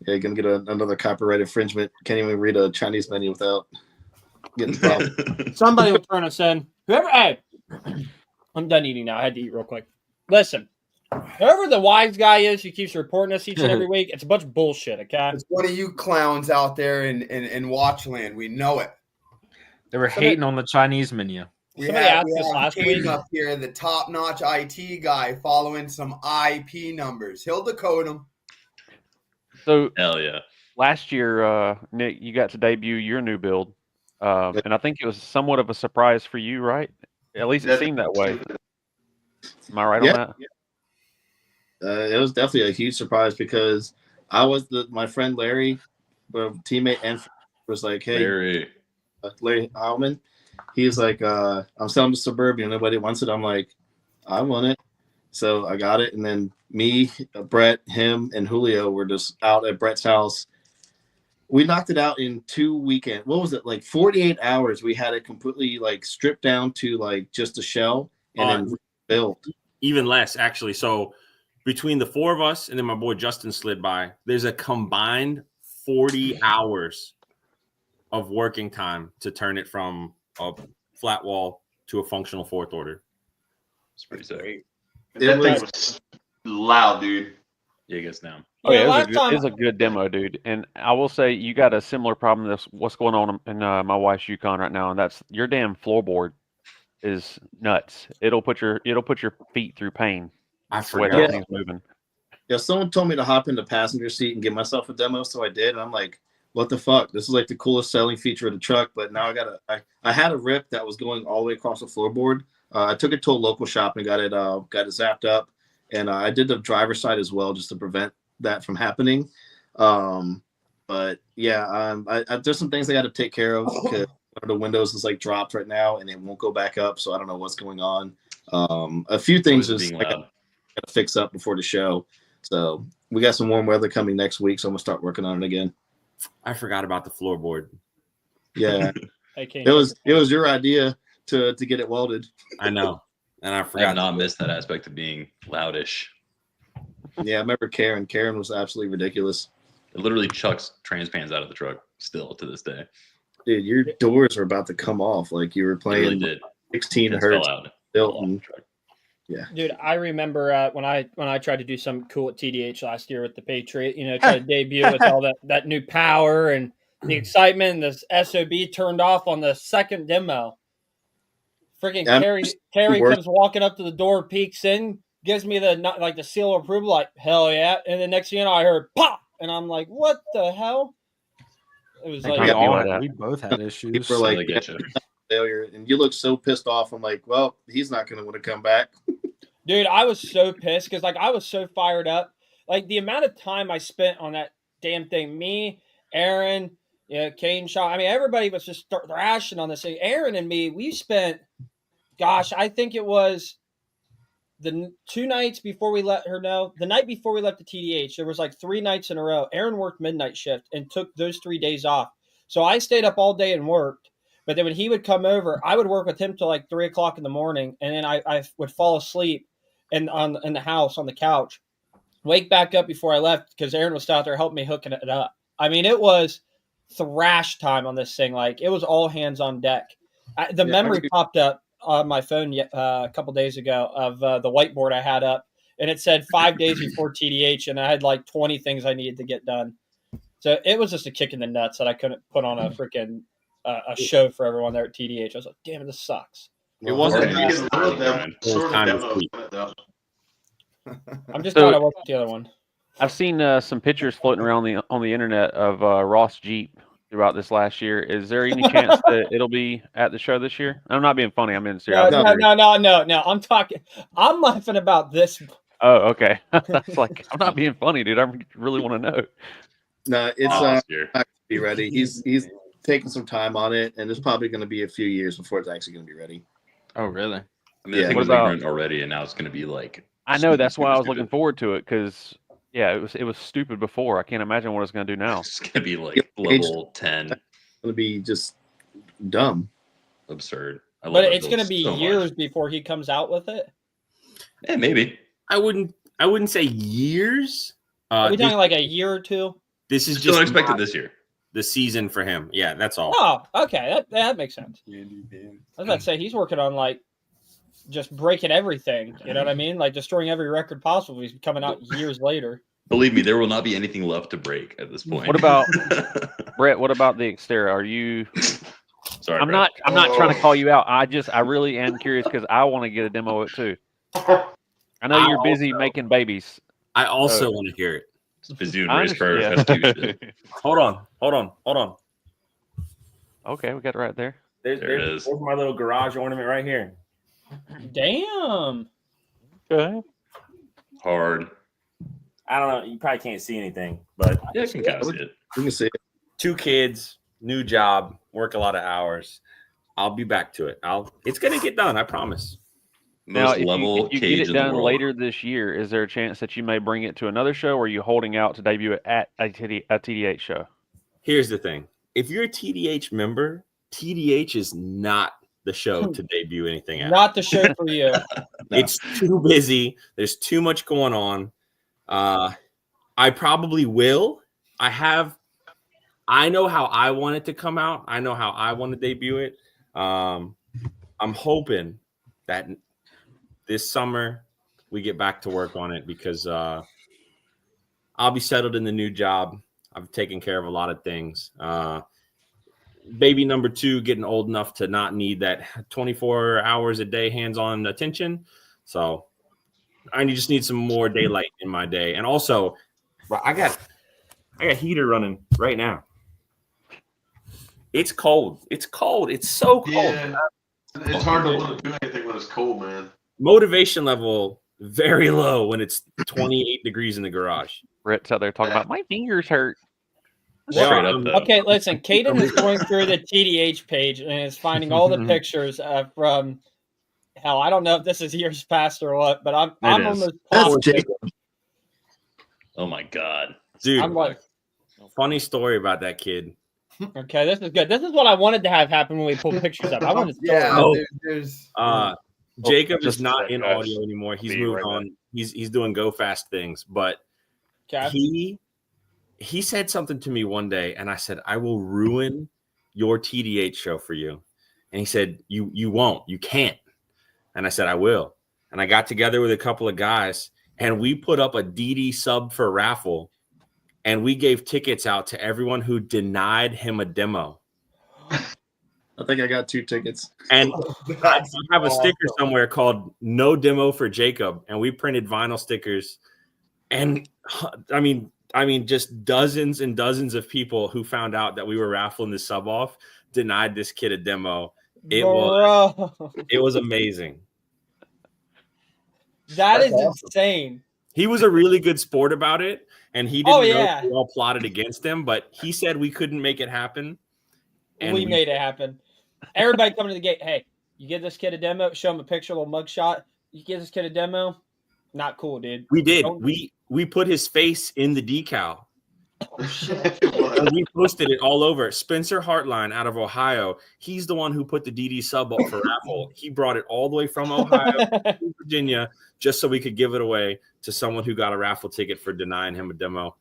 Yeah, you're gonna get another copyright infringement. Can't even read a Chinese menu without getting stopped. Somebody will turn us in. Whoever. Hey, I'm done eating now. I had to eat real quick. Listen, whoever the wise guy is who keeps reporting us each and every week, it's a bunch of bullshit. Okay. It's one of you clowns out there in Watchland. We know it. They were hating on the Chinese menu. Somebody asked us last Caden week. up here, the top-notch IT guy, following some IP numbers. He'll decode them. So Hell yeah. last year, Nick, you got to debut your new build, and I think it was somewhat of a surprise for you, right? At least it seemed that way. Am I right on that? It was definitely a huge surprise because I was my friend Larry, a teammate, and was like, "Hey, Larry Heilman." He's like, "I'm selling the Suburban. Nobody wants it." I'm like, "I want it." So I got it, and then me, Brett, him, and Julio were just out at Brett's house. We knocked it out in 2 weekends. What was it, like 48 hours? We had it completely like stripped down to like just a shell and then built. Even less, actually. So between the four of us and then my boy Justin slid by, there's a combined 40 hours of working time to turn it from a flat wall to a functional fourth order. It's pretty sick. That thing was loud, dude. Yeah, it gets down. Oh yeah, it was a good demo, dude. And I will say you got a similar problem. That's what's going on in my wife's Yukon right now, and that's your damn floorboard is nuts. It'll put your feet through pain. I forgot. forgot. Things moving. Yeah, someone told me to hop in the passenger seat and give myself a demo, so I did. And I'm like, what the fuck? This is like the coolest selling feature of the truck, but now I had a rip that was going all the way across the floorboard. I took it to a local shop and got it zapped up, and I did the driver's side as well just to prevent that from happening. But yeah, there's some things I got to take care of because one of the windows is like dropped right now and it won't go back up, so I don't know what's going on. A few things I got to fix up before the show. So we got some warm weather coming next week, so I'm gonna start working on it again. I forgot about the floorboard. Yeah, it was your idea to get it welded. I know, and I I forgot. have not missed that aspect of being loudish. Yeah, I remember Karen. Karen was absolutely ridiculous. It literally chucks transpans out of the truck still to this day. Dude, your doors were about to come off like you were playing Really 16 It hertz. fell out. Built and, yeah, Dude, I remember when I tried to do something cool at TDH last year with the Patriot, tried to debut with all that new power and the excitement. And the SOB turned off on the second demo. Freaking Terry comes walking up to the door, peeks in, gives me the seal of approval, like hell yeah. And the next thing you know, I heard pop, and I'm like, what the hell? It was like we both had issues. people were like, failure, and you look so pissed off. I'm like, well, he's not going to want to come back. Dude, I was so pissed because I was so fired up. Like the amount of time I spent on that damn thing, me, Aaron, Kane, Shaw. I mean, everybody was just thrashing on this thing. Aaron and me, we spent, gosh, I think it was the 2 nights before we let her know. The night before we left the TDH, there was like 3 nights in a row. Aaron worked midnight shift and took those 3 days off. So I stayed up all day and worked. But then when he would come over, I would work with him till like 3 o'clock in the morning, and then I would fall asleep in the house on the couch, wake back up before I left because Aaron was out there helping me hooking it up. I mean, it was thrash time on this thing. Like it was all hands on deck. The memory popped up on my phone a couple days ago of the whiteboard I had up, and it said 5 days before TDH, and I had like 20 things I needed to get done. So it was just a kick in the nuts that I couldn't put on a freaking a show for everyone there at TDH. I was like, damn it, this sucks. It wasn't Or you can sort of kind of demo sweet. it, though. I'm just glad I wasn't the other one. I've seen some pictures floating around on the internet of Ross Jeep throughout this last year. Is there any chance that it'll be at the show this year? I'm not being funny. I'm being serious. No. I'm laughing about this. Oh, okay. That's like, I'm not being funny, dude. I really want to know. No, it's Last not year. gonna be ready. He's taking some time on it, and it's probably going to be a few years before it's actually going to be ready. Oh, really? I mean, Yeah. I think What it was about- ignorant already, and now it's going to be like. I know that's why I was stupid. looking forward to it because, yeah, it was stupid before. I can't imagine what it's going to do now. It's going to be like level 10. It's going to be just dumb. Absurd. I love But that it's going to build be so much. years before he comes out with it. Yeah, maybe. I wouldn't say years. Are we talking like a year or two? This is Still just expected not this year. the season for him. Yeah, that's all. Oh, okay. That makes sense. I was about to say he's working on like just breaking everything. You know what I mean? Like destroying every record possible. He's coming out years later. Believe me, there will not be anything left to break at this point. What about Brett? What about the Xterra? Are you? Sorry, I'm Brett. not trying to call you out. I really am curious because I want to get a demo of it too. I know you're busy making babies. I also want to hear it. It's busy doing I race car understand. rescue shit. Hold on. Okay, we got it right there. There it is. There's my little garage ornament right here. Damn. Okay. Hard. I don't know. You probably can't see anything, but Yeah, I can kind of see it. You can see it. 2 kids, new job, work a lot of hours. I'll be back to it. It's gonna get done. I promise. Now, Most if level you cage get it in the done world. later this year, is there a chance that you may bring it to another show, or are you holding out to debut it at a TDH show? Here's the thing: if you're a TDH member, TDH is not the show to debut anything at. Not the show for you. It's too busy. There's too much going on. I probably will. I know how I want it to come out. I know how I want to debut it. I'm hoping that this summer we get back to work on it because I'll be settled in the new job. I've taken care of a lot of things. Baby number 2 getting old enough to not need that 24 hours a day hands-on attention. So I just need some more daylight in my day. And also, I got heater running right now. It's cold. It's cold. It's so cold. Yeah. It's hard to want to do anything when it's cold, man. Motivation level very low when it's 28 degrees in the garage. Brett's out there talking about my fingers hurt. Straight up, though. Okay, listen. Caden is going through the TDH page and is finding all the pictures from hell. I don't know if this is years past or what, but I'm is. almost That's positive. Jacob. Oh my god. Dude, I'm like, funny story about that kid. okay, this is good. This is what I wanted to have happen when we pulled pictures up. I wanted to Yeah, Oh. there's Jacob just is not a sec, in guys. audio anymore. He's Be moved right on. He's doing go fast things. But okay. he said something to me one day, and I said, I will ruin your TDH show for you. And he said, You won't. You can't. And I said, I will. And I got together with a couple of guys, and we put up a DD sub for raffle, and we gave tickets out to everyone who denied him a demo. I think I got 2 tickets. And I have a sticker somewhere called "No Demo for Jacob," and we printed vinyl stickers. And I mean, just dozens and dozens of people who found out that we were raffling the sub off denied this kid a demo. It was amazing. That is insane. He was a really good sport about it, and he didn't Oh, know yeah. we all plotted against him. But he said we couldn't make it happen. And We made it happen. Everybody coming to the gate. Hey, you give this kid a demo, show him a picture, a little mugshot. You give this kid a demo. Not cool, dude. We did. Don't- We put his face in the decal. What? And we posted it all over. Spencer Hartline out of Ohio. He's the one who put the DD sub up for raffle. He brought it all the way from Ohio to Virginia just so we could give it away to someone who got a raffle ticket for denying him a demo.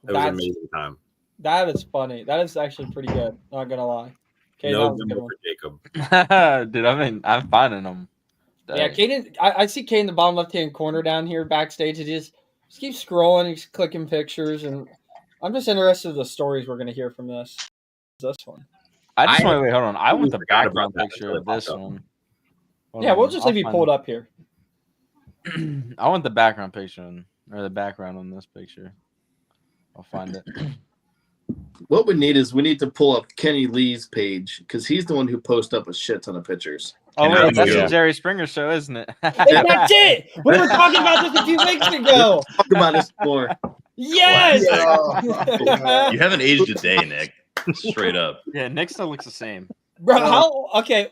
It was an That's- amazing time. That is funny. That is actually pretty good. Not gonna lie. Okay, that No was a good demo one. for Jacob. Dude, I'm finding them. Yeah, Caden. I see Caden in the bottom left-hand corner down here backstage. He just keeps scrolling. He's clicking pictures, and I'm just interested in the stories we're gonna hear from this one. Wait, hold on. I want the forgot about background that picture until of it popped this up. one. Hold Yeah, we'll on, just I'll leave you find pulled up here. I want the background picture or the background on this picture. I'll find it. What we need is we need to pull up Kenny Lee's page because he's the one who posts up a shit ton of pictures. Oh Can I wait, that's go? the Jerry Springer show, isn't it? Hey, that's it. We were talking about this a few weeks ago. Talk about this more. Yes. Yeah. You haven't aged a day, Nick. Straight up. Yeah, Nick still looks the same. Bro, how? Okay,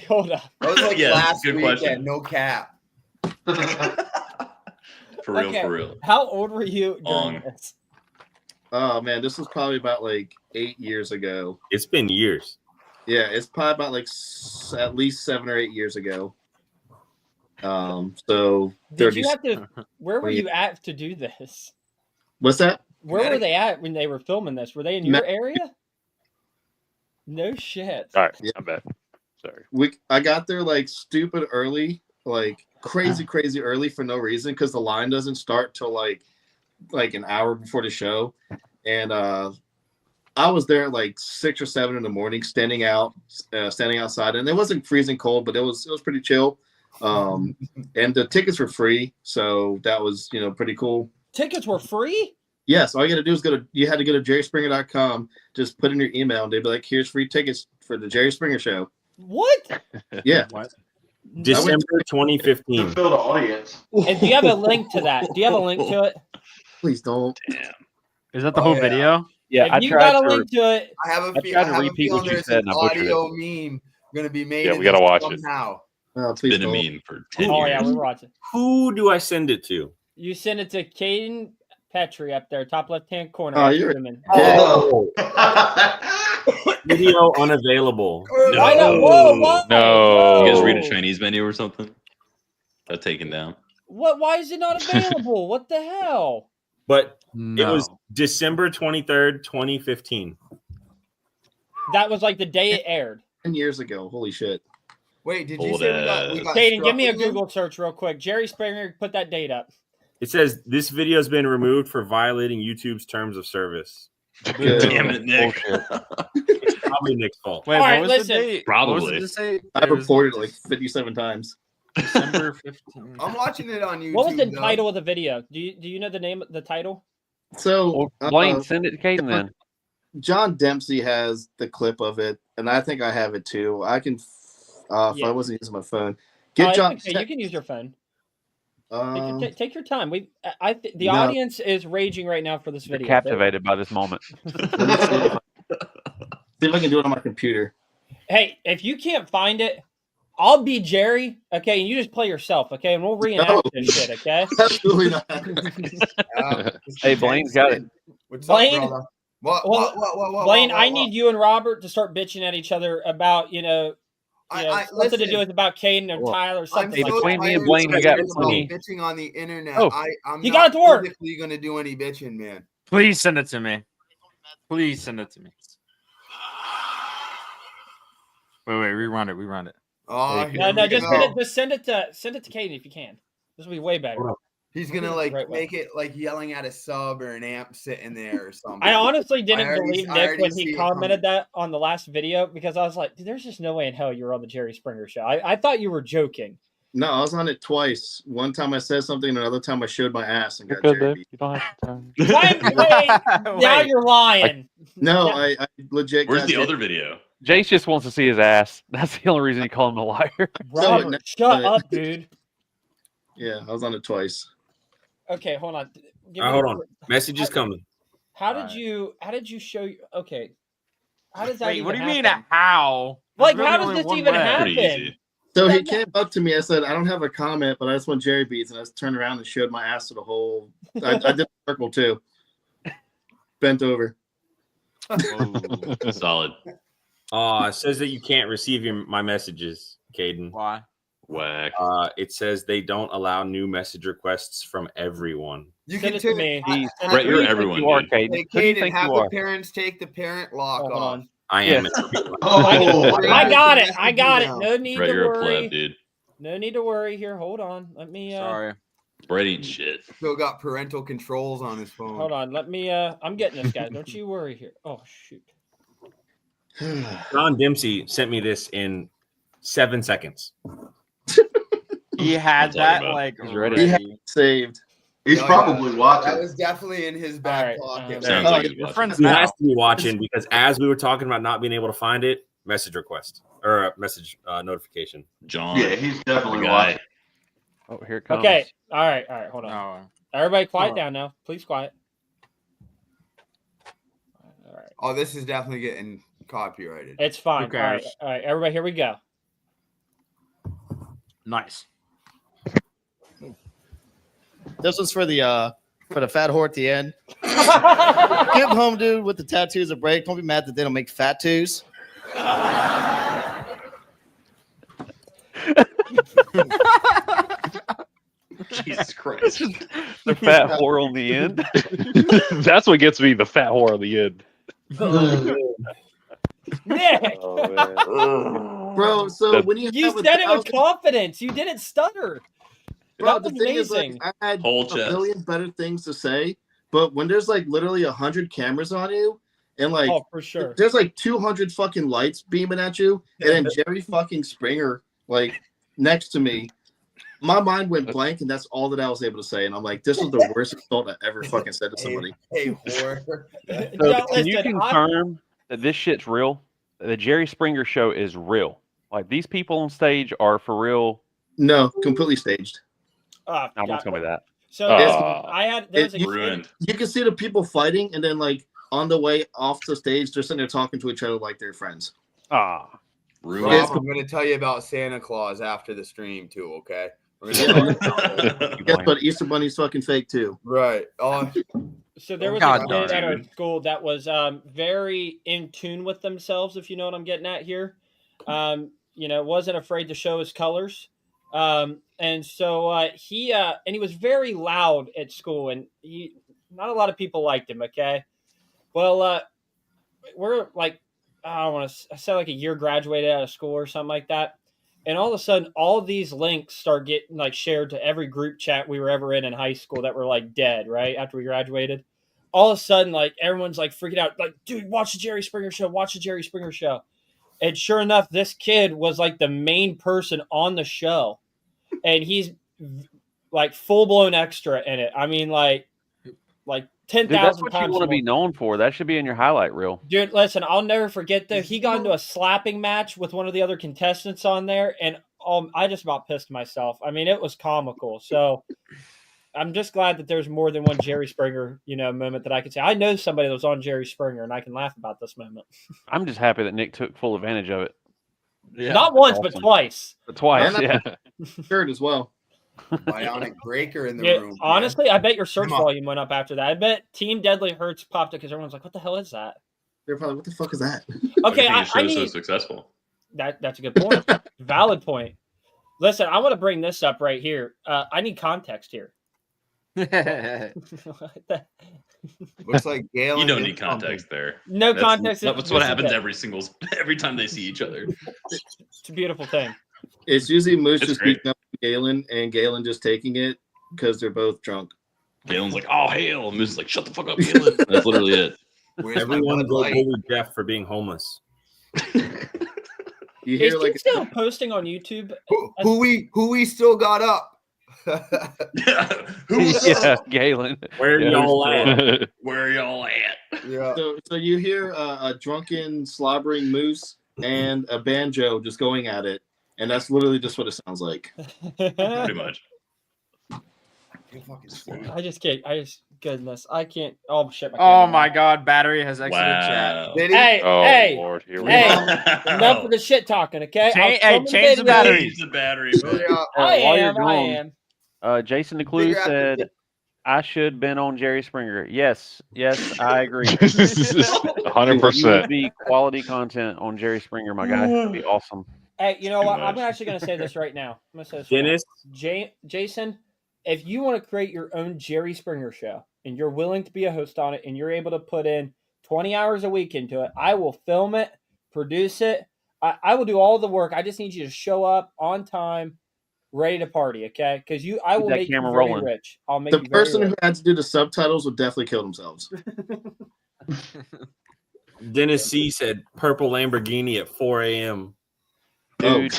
hold up. That was like Yeah, last good weekend, question. no cap. For real, Okay. for real. How old were you during Long. this? Oh man, this was probably about like 8 years ago. It's been years. Yeah, it's probably about like at least 7 or 8 years ago. So Did 30. you have to? Where were 20. you at to do this? What's that? Where were they at when they were filming this? Were they in your Ma- area? No shit. All right, Yeah. I'm back. Sorry. I got there like stupid early, like crazy early for no reason because the line doesn't start till like an hour before the show, and I was there at like 6 or 7 in the morning, standing outside, and it wasn't freezing cold, but it was pretty chill. And the tickets were free, so that was pretty cool. Tickets were free? Yes, all you got to do is you had to go to jerryspringer.com, just put in your email, and they'd be like, "Here's free tickets for the Jerry Springer show." What? Yeah. December 2015. To fill the audience. And do you have a link to that? Do you have a link to it? Please don't. Damn. Is that the Oh, whole yeah. video? Yeah, If I you tried got a to. link to it, I have a I tried to repeat what feeling you there's said, an and I butchered audio meme going to be made. Yeah, in we gotta this watch it. somehow. Please Been a don't. meme for 10 oh years. yeah, we're watching. Who do I send it to? You send it to Caden Petrie up there, top left-hand corner. Oh, at you're- Truman. Oh, video unavailable. Why not? No. Whoa, whoa, No. You guys read a whoa. Chinese menu or something? Got taken down. What? Why is it not available? What the hell? But No. it was December 23rd, 2015. That was like the day it aired. 10 years ago. Holy shit. Wait, did you Hold say we got Caden, give me a struck again? Google search real quick. Jerry Springer, put that date up. It says this video has been removed for violating YouTube's terms of service. Good. Damn it, Nick. It's probably Nick's fault. Wait, All right, what was listen. the date? Probably. What was it to say? I It was reported it like 57 times. December 15th. I'm watching it on YouTube. What was the though. title of the video? Do you know the name, the title? So Well, Blaine, send it to Caden then. John Dempsey has the clip of it, and I think I have it too. I can, if Yeah. I wasn't using my phone, Oh, get it's John. okay. You can use your phone. Um, Take your time. The No. audience is raging right now for this You're video. captivated by this moment. see if I can do it on my computer. Hey, if you can't find it, I'll be Jerry. Okay, and you just play yourself. Okay, and we'll reenact No. this shit. Okay. Absolutely not. Hey, Blaine's got it. What's Blaine? up, brother? What? Well, Blaine, I need you and Robert to start bitching at each other about something to do with about Caden and Well, Tyler, I'm something so like between that. me and tired Blaine, of we got hearing about plenty. bitching on the internet. Oh. I'm You not got it to work. physically gonna do any bitching, man. Please send it to me. Please send it to me. Wait, rerun it. Oh, Hey, here No, we just go. send it to Caden if you can. This will be way better. Hold on. He's gonna like Right way. make it like yelling at a sub or an amp sitting there or something. I honestly didn't already- believe I Nick already when see he it coming. commented that on the last video because I was like, dude, there's just no way in hell you're on the Jerry Springer show. I thought you were joking. No, I was on it twice. One time I said something, and another time I showed my ass and You're got good, Jerry Dave. beat. You don't have to turn. Wait, now you're lying. No, Yeah. I legit. Where's got the Jerry- other video? Jace just wants to see his ass. That's the only reason he called him a liar. Robert, no, shut but- up, dude. Yeah, I was on it twice. Okay, hold on. Give Hold me on. Message is coming. How did Alright. you show you? Okay, how does that? Wait, even what do you mean happen? how? Like, There's how really does only this one even way. happen? Pretty easy. So he Yeah. came up to me. I said, "I don't have a comment, but I just want Jerry beats." And I just turned around and showed my ass to the whole. I did the circle too. Bent over. Solid. It says that you can't receive my messages, Caden. Why? Whack. It says they don't allow new message requests from everyone. You Send can it to me. Jeez. Brett, Who you're do you think everyone, you are, dude. Caden? Hey, Who do you Caden, think have you the are? parents take the parent lock Hold off. on. I am. Oh, I got it. Message I got it. now. No need Brett, to you're a worry. pleb, dude. No need to worry. Here, hold on. Let me. Sorry. Brett ain't shit. Still got parental controls on his phone. Hold on. Let me. I'm getting this, guys. Don't you worry here. Oh shoot. John Dempsey sent me this in 7 seconds. He had talking that about. like He's ready. He had ready. it saved. he's Yeah, probably That watching. was definitely in his back Alright, pocket. Sounds Oh, like he's Your watching. friend's He now. has to be watching because as we were talking about not being able to find it, message request or a message notification. John. Yeah, he's the definitely guy. watching. Oh, here it comes. Okay. All right. Hold on. No. Everybody, quiet Oh. down now. Please, quiet. All right. Oh, this is definitely getting copyrighted. It's fine. Who All right. cares? All right. Everybody, here we go. Nice. This one's for the fat whore at the end. Get home, dude, with the tattoos a break. Don't be mad that they don't make fat twos. Jesus Christ. The fat whore on the end. That's what gets me, the fat whore on the end. Nick, Oh, man. Bro, so That- when you you have said it with 1,000 confidence. You didn't stutter. Bro, That the was thing is, amazing. like, I had Whole a chest. million better things to say, but when there's like literally 100 cameras on you, and like Oh, for sure. there's like 200 fucking lights beaming at you, and then Jerry fucking Springer like next to me, my mind went blank, and that's all that I was able to say. And I'm like, this was the worst insult I ever fucking said to somebody. Hey, whore. So, Yo, can you listen, confirm that this shit's real? That the Jerry Springer show is real? Like these people on stage are for real? No, completely staged. No, don't tell me that. So I had there was a kid, Ruined. You can see the people fighting, and then like on the way off the stage, they're sitting there talking to each other like they're friends. Ah, Ruined. Rob, I'm going to tell you about Santa Claus after the stream, too, okay? We're gonna Guess what? Easter Bunny's fucking fake too. Right. Oh, So there was God a kid darn at our it. school that was very in tune with themselves, if you know what I'm getting at here. Wasn't afraid to show his colors. And so he was very loud at school, and not a lot of people liked him. Okay, well, we're like, I don't want to say like a year graduated out of school or something like that. And all of a sudden, all of these links start getting like shared to every group chat we were ever in high school that were like dead, right? After we graduated. All of a sudden, like everyone's like freaking out, like, dude, watch the Jerry Springer show, watch the Jerry Springer show. And sure enough, this kid was like the main person on the show. And he's like full blown extra in it. I mean, like 10,000 dude, that's what times you want to be more. known for. That should be in your highlight reel. Dude, listen, I'll never forget though. He got into a slapping match with one of the other contestants on there, and I just about pissed myself. I mean, it was comical. So I'm just glad that there's more than one Jerry Springer, moment that I could say. I know somebody that was on Jerry Springer, and I can laugh about this moment. I'm just happy that Nick took full advantage of it. Yeah. Not once, but awesome. twice. But twice, And yeah. Shirt as well. bionic breaker in the Yeah, room. honestly, I bet your search Come on. volume went up after that. I bet Team Deadly Hurts popped up because everyone's like, "What the hell is that?" They're probably, what the fuck is that? Okay, I I think the show's so need successful. that's a good point. Valid point. Listen, I want to bring this up right here. I need context here. Looks like Galen. You don't did need context there. No That's- context. That's this what is happens it. every time they see each other. It's a beautiful thing. It's usually Moose It's just great. beating up Galen, and Galen just taking it because they're both drunk. Galen's like, "Oh hell," and Moose is like, "Shut the fuck up, Galen." That's literally it. Where's my Everyone Bud go Light? bully Jeff for being homeless. You Is hear he like still posting on YouTube? Who we still got up? Who's Yeah, Galen. Where Yeah, y'all at? Where y'all at? Yeah. so you hear a drunken slobbering Moose and a banjo just going at it, and that's literally just what it sounds like. Pretty much. Goodness, I can't. Oh shit! Oh my God, battery has exited chat. Wow. Did he? Hey, Oh hey, Lord, here we hey. go. Enough of the shit talking, okay? Change- I'll hey, throw change the video. battery. Change the battery. Yeah. While you're I gone, am. Jason Figure DeClue out said, the- I should have been on Jerry Springer. Yes, I agree. 100%. Be quality content on Jerry Springer, my guy. It'd be awesome. Hey, you know Too what? I'm much. actually going to say this right now. I'm going to say this right now. Dennis, Jason, if you want to create your own Jerry Springer show and you're willing to be a host on it and you're able to put in 20 hours a week into it, I will film it, produce it. I will do all the work. I just need you to show up on time, ready to party, okay? Because I will that make you camera very rolling. rich. I'll make The you very person rich. who had to do the subtitles would definitely kill themselves. Dennis C said purple Lamborghini at 4 a.m. Dude,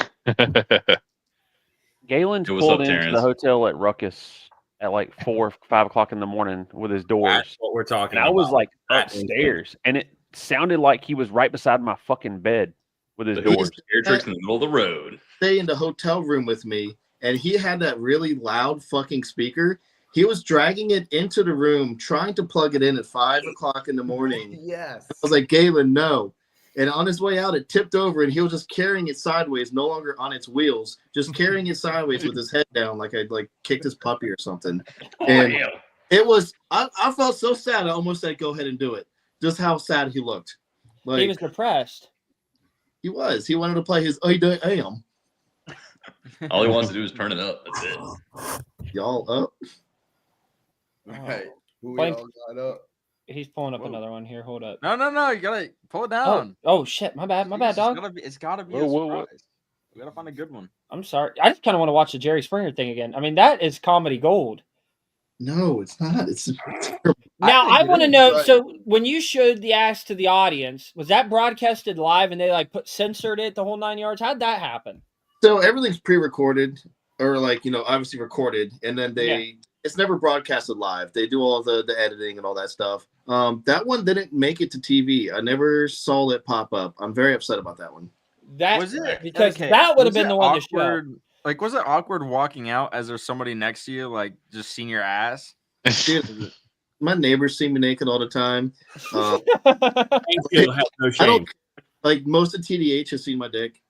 Galen's Hey, what's pulled up, into the Terrence? hotel at Ruckus at like 4, 5 o'clock in the morning with his doors. That's what we're talking And about. I was like That upstairs, and it sounded like he was right beside my fucking bed with his But who's doors. air tricks in the middle of the road? Stay in the hotel room with me, and he had that really loud fucking speaker. He was dragging it into the room, trying to plug it in at 5 o'clock in the morning. Yes. I was like, Galen, no. And on his way out, it tipped over, and he was just carrying it sideways, no longer on its wheels, just carrying it sideways with his head down, like I'd like kicked his puppy or something. And it was, I felt so sad. I almost said, go ahead and do it. Just how sad he looked. Like He was depressed. he was. He wanted to play his I am. All he wants to do is turn it up. That's it. Y'all up? All right. Who Blame- y'all got up? He's pulling up another one here. Hold up. No, you gotta pull it Oh, down. oh shit. My bad, dog. It's gotta be Whoa, a whoa, whoa. surprise. We gotta find a good one. I'm sorry. I just kind of want to watch the Jerry Springer thing again. I mean, that is comedy gold. No, it's not. It's Now, think I it want to is, know. but- So, when you showed the ass to the audience, was that broadcasted live and they like censored it the whole 9 yards? How'd that happen? so everything's pre-recorded or like, obviously recorded, and then it's never broadcasted live. They do all the editing and all that stuff. That one didn't make it to TV. I never saw it pop up. I'm very upset about that one. That Was it because okay, that would have was been it the one to show. awkward? Like, was it awkward walking out as there's somebody next to you, like just seeing your ass? Dude, my neighbors see me naked all the time. You'll have no I shame. don't like most of TDH has seen my dick.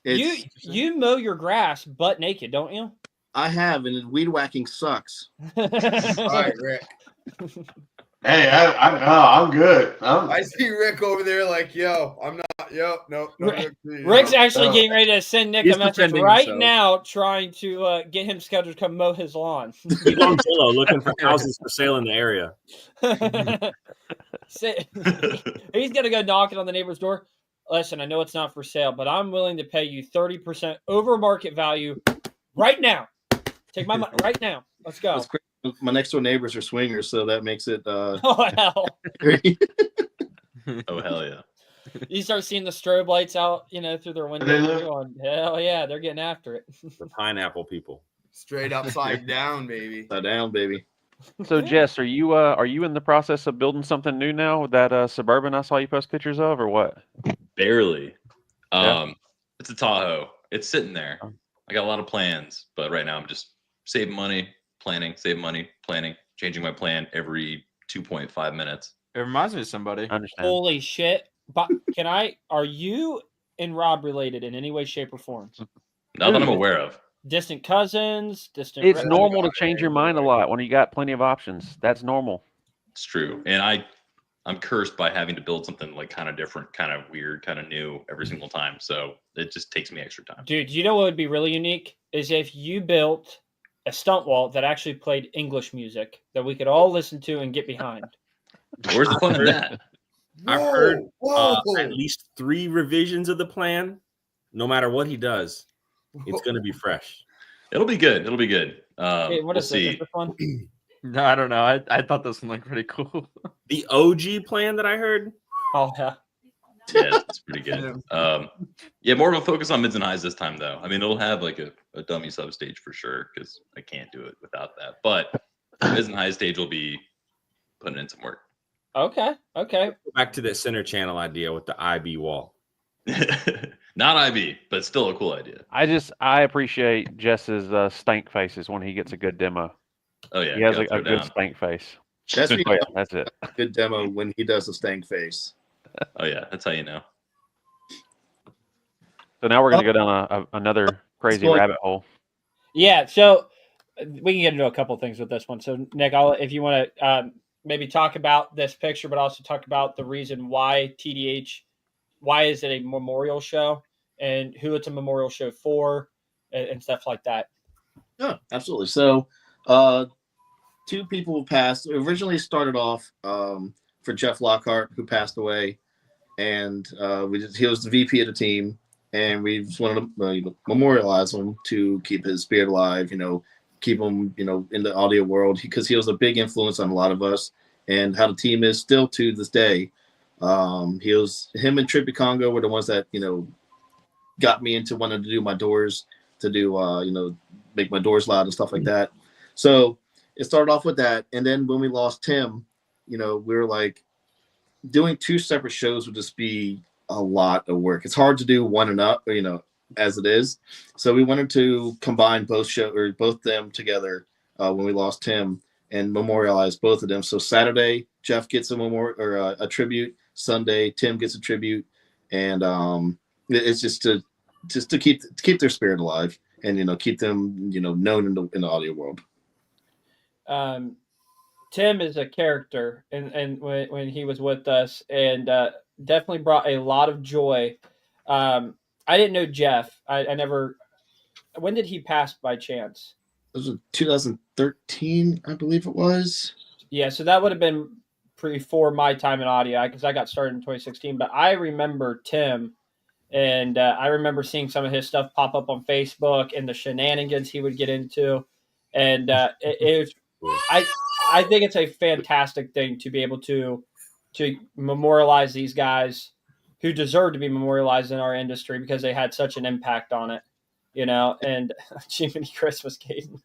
You mow your grass butt naked, don't you? I have, and weed whacking sucks. All right, Rick. Hey, I'm good. I see Rick over there like, yo, I'm not. Yo, no. Rick's actually getting ready to send Nick He's a message defending right himself. now, trying to get him scheduled to come mow his lawn. He's on Zillow looking for houses for sale in the area. He's gonna go knocking on the neighbor's door. Listen, I know it's not for sale, but I'm willing to pay you 30% over market value right now. Take my money right now. Let's go. It's quick. My next door neighbors are swingers, so that makes it. Oh hell! Oh hell yeah! You start seeing the strobe lights out, through their window. You're going, hell yeah, they're getting after it. The pineapple people. Straight upside down, baby. Upside down, baby. So, Jess, are you in the process of building something new now with that Suburban I saw you post pictures of, or what? Barely. Yeah. It's a Tahoe. It's sitting there. I got a lot of plans, but right now I'm just saving money, planning, changing my plan every 2.5 minutes. It reminds me of somebody. I understand. Holy shit! But are you and Rob related in any way, shape, or form? Not that I'm aware of. Distant cousins, distant. It's relatives? normal to change your mind a lot when you got plenty of options. That's normal. It's true. And I'm cursed by having to build something like kind of different, kind of weird, kind of new every single time. So it just takes me extra time. Dude, you know what would be really unique is if you built a stunt wall that actually played English music that we could all listen to and get behind. Where's the fun in that? I've heard Whoa. at least 3 revisions of the plan. No matter what he does, it's going to be fresh. It'll be good. It'll be good. Hey, what We'll is see. this one? No, I don't know. I thought this one looked pretty cool. The OG plan that I heard. Oh yeah. Yeah, it's pretty good. Yeah, more of a focus on mids and highs this time, though. I mean, it'll have like a dummy sub stage for sure because I can't do it without that. But the mids and high stage will be putting in some work. Okay. Back to that center channel idea with the IB wall. Not IB, but still a cool idea. I appreciate Jess's stank faces when he gets a good demo. Oh yeah, He has gotta a throw good down. stank face. That's Oh, yeah, that's it. a good demo when he does a stank face. Oh yeah, that's how you know. So now we're going to go down another crazy Spoil- rabbit hole. Yeah. So we can get into a couple things with this one. So Nick, if you want to maybe talk about this picture, but also talk about the reason why TDH, why is it a memorial show, and who it's a memorial show for, and stuff like that. Yeah, absolutely. So, two people who passed. Originally started off for Jeff Lockhart, who passed away, and he was the VP of the team, and we just wanted to memorialize him to keep his spirit alive. Keep him in the audio world because he was a big influence on a lot of us and how the team is still to this day. Him and Trippy Congo were the ones that got me into wanting to do my doors, to do make my doors loud and stuff like that. So it started off with that, and then when we lost Tim, we were like, doing two separate shows would just be a lot of work. It's hard to do one and up, as it is. So we wanted to combine both them together when we lost Tim and memorialize both of them. So Saturday, Jeff gets a memorial or a tribute. Sunday, Tim gets a tribute, and it's just to keep their spirit alive and keep them known in the audio world. Tim is a character, and when he was with us, and definitely brought a lot of joy. I didn't know Jeff. I never. When did he pass by chance? It was 2013, I believe it was. Yeah, so that would have been before my time in audio because I got started in 2016. But I remember Tim, and I remember seeing some of his stuff pop up on Facebook and the shenanigans he would get into, and it was I think it's a fantastic thing to be able to memorialize these guys who deserve to be memorialized in our industry because they had such an impact on it, and Jiminy Christmas, Caden.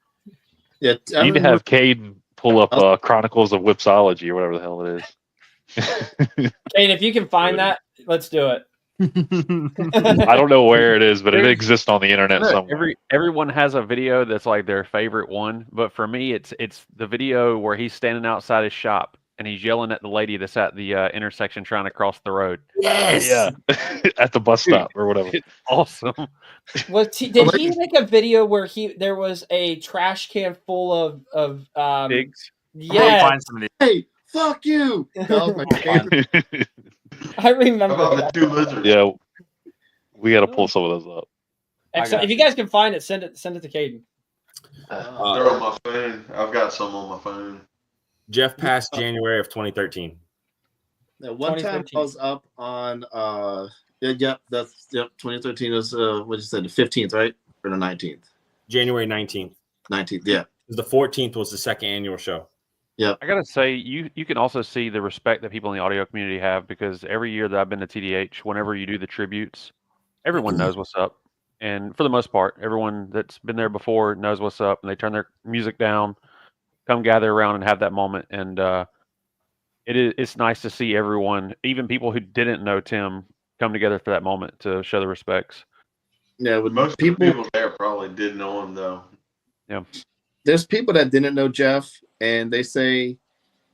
Yeah, you need to have Caden pull up Chronicles of Whipsology or whatever the hell it is. Caden, if you can find that, let's do it. I don't know where it is, but it exists on the internet somewhere. Everyone has a video that's like their favorite one, but for me, it's the video where he's standing outside his shop and he's yelling at the lady that's at the intersection trying to cross the road. Yes. Yeah, at the bus stop or whatever. It's awesome. Did he make a video where there was a trash can full of pigs? Yeah. Hey, fuck you! I remember. How about the two lizards? Yeah, we got to pull some of those up. If you guys can find it, send it to Caden. They're on my phone. I've got some on my phone. Jeff passed January of 2013. Now, one time I was up on 2013 was what you said, the 15th, right? Or the 19th? January 19th. 19th, yeah. The 14th was the second annual show. Yeah. I gotta say, you can also see the respect that people in the audio community have because every year that I've been to TDH, whenever you do the tributes, everyone knows what's up. And for the most part, everyone that's been there before knows what's up, and they turn their music down, come gather around and have that moment. And it's nice to see everyone, even people who didn't know Tim, come together for that moment to show the respects. Yeah, with Most people there probably did know him though. Yeah. There's people that didn't know Jeff, and they say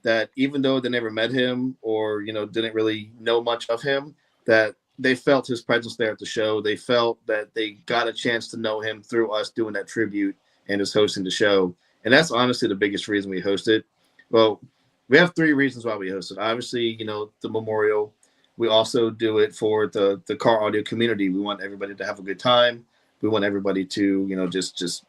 that even though they never met him or didn't really know much of him, that they felt his presence there at the show. They felt that they got a chance to know him through us doing that tribute and us hosting the show. And that's honestly the biggest reason we hosted. Well, we have three reasons why we hosted. Obviously, the memorial. We also do it for the car audio community. We want everybody to have a good time. We want everybody to, just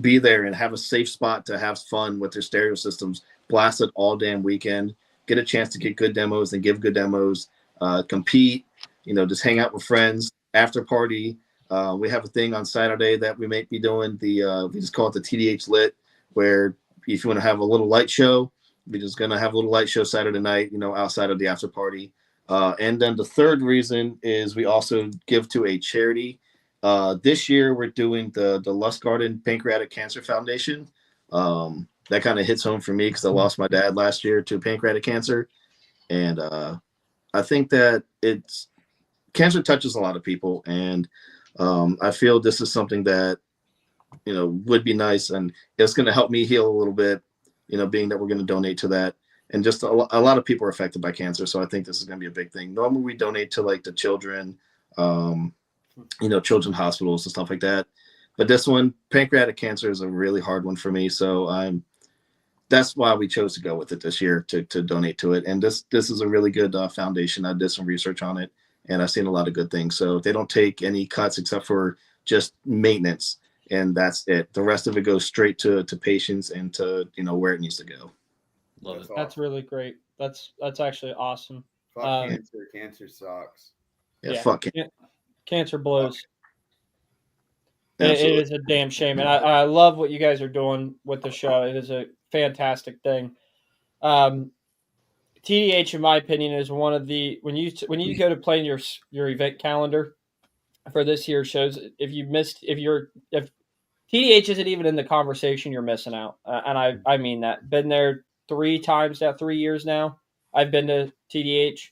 be there and have a safe spot to have fun with their stereo systems, blast it all damn weekend, get a chance to get good demos and give good demos, compete, just hang out with friends, after party. We have a thing on Saturday that we may be doing, we just call it the TDH Lit, where if you want to have a little light show, we're just going to have a little light show Saturday night, outside of the after party. And then the third reason is we also give to a charity. This year we're doing the Lustgarten Pancreatic Cancer Foundation. That kind of hits home for me because I lost my dad last year to pancreatic cancer. And I think that cancer touches a lot of people. And I feel this is something that, would be nice. And it's going to help me heal a little bit, being that we're going to donate to that. And just a lot of people are affected by cancer. So I think this is going to be a big thing. Normally we donate to like the children, children's hospitals and stuff like that. But this one, pancreatic cancer, is a really hard one for me. So that's why we chose to go with it this year to donate to it. And this is a really good foundation. I did some research on it, and I've seen a lot of good things. So they don't take any cuts except for just maintenance, and that's it. The rest of it goes straight to patients and to where it needs to go. Love it. That's really great. That's actually awesome. Fuck cancer. Cancer sucks. Yeah, fuck it. Cancer blows. It Absolutely. is a damn shame, and I love what you guys are doing with the show. It is a fantastic thing. TDH, in my opinion, is one of the when you go to plan your event calendar for this year's shows. If TDH isn't even in the conversation, you're missing out, and I mean that. Been there 3 years now. I've been to TDH,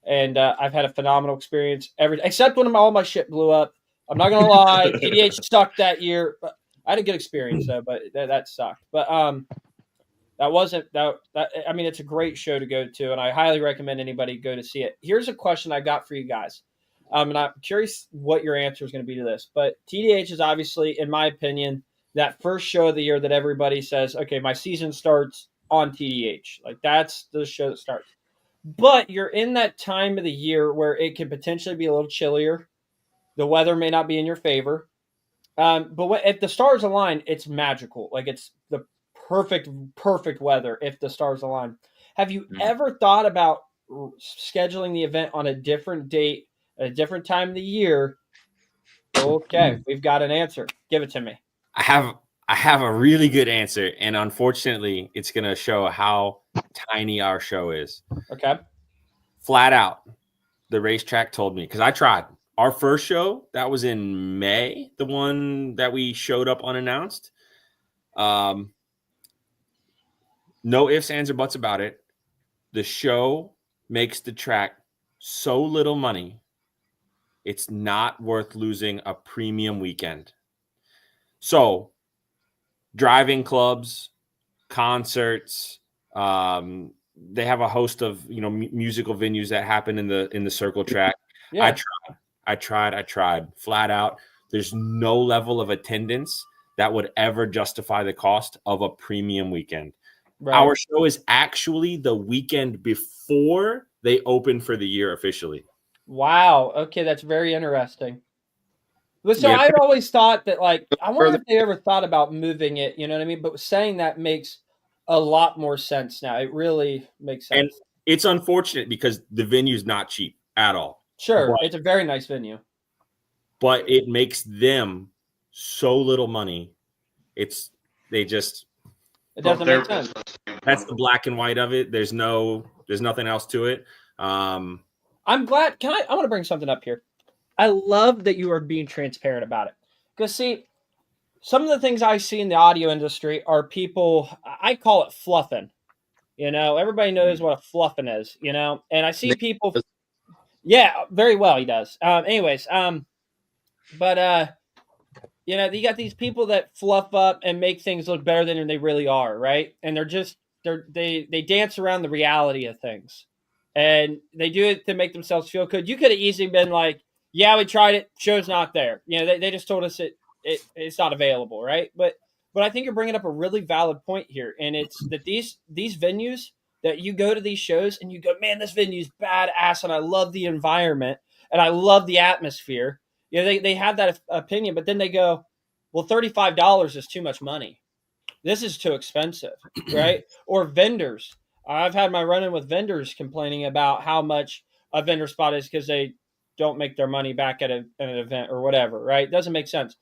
and I've had a phenomenal experience except when all my shit blew up. I'm not gonna lie, TDH sucked that year, but I had a good experience though. But that sucked. But that wasn't that. I mean, it's a great show to go to, and I highly recommend anybody go to see it. Here's a question I got for you guys, and I'm curious what your answer is going to be to this. But TDH is obviously, in my opinion, that first show of the year that everybody says, "Okay, my season starts on TDH." Like that's the show that starts. But you're in that time of the year where it can potentially be a little chillier. The weather may not be in your favor. But if the stars align, it's magical. Like it's the perfect weather if the stars align. Have you ever thought about scheduling the event on a different date, at a different time of the year? Okay, we've got an answer. Give it to me. I have a really good answer, and unfortunately, it's going to show how tiny our show is. Okay. Flat out, the racetrack told me, because I tried. Our first show, that was in May, the one that we showed up unannounced. No ifs, ands, or buts about it. The show makes the track so little money, it's not worth losing a premium weekend. So, driving clubs, concerts, they have a host of musical venues that happen in the circle track. Yeah. I tried flat out. There's no level of attendance that would ever justify the cost of a premium weekend. Right. Our show is actually the weekend before they open for the year officially. Wow. Okay, that's very interesting. So I've always thought that, like, I wonder if they ever thought about moving it, you know what I mean? But saying that makes a lot more sense now. It really makes sense. And it's unfortunate because the venue's not cheap at all. Sure, it's a very nice venue. But it makes them so little money. It doesn't make sense. That's the black and white of it. There's nothing else to it. I'm glad. I want to bring something up here. I love that you are being transparent about it. Because, see, some of the things I see in the audio industry are people, I call it fluffing. Everybody knows what a fluffing is, and I see people. Yeah, very well he does. But you got these people that fluff up and make things look better than they really are, right? And they dance around the reality of things. And they do it to make themselves feel good. You could have easily been like, yeah, we tried it. Show's not there. They just told us it's not available, right? But I think you're bringing up a really valid point here, and it's that these venues that you go to these shows and you go, man, this venue's badass, and I love the environment and I love the atmosphere. They have that opinion, but then they go, well, $35 is too much money. This is too expensive, right? Or vendors. I've had my run-in with vendors complaining about how much a vendor spot is because they don't make their money back at an event or whatever, right? Doesn't make sense.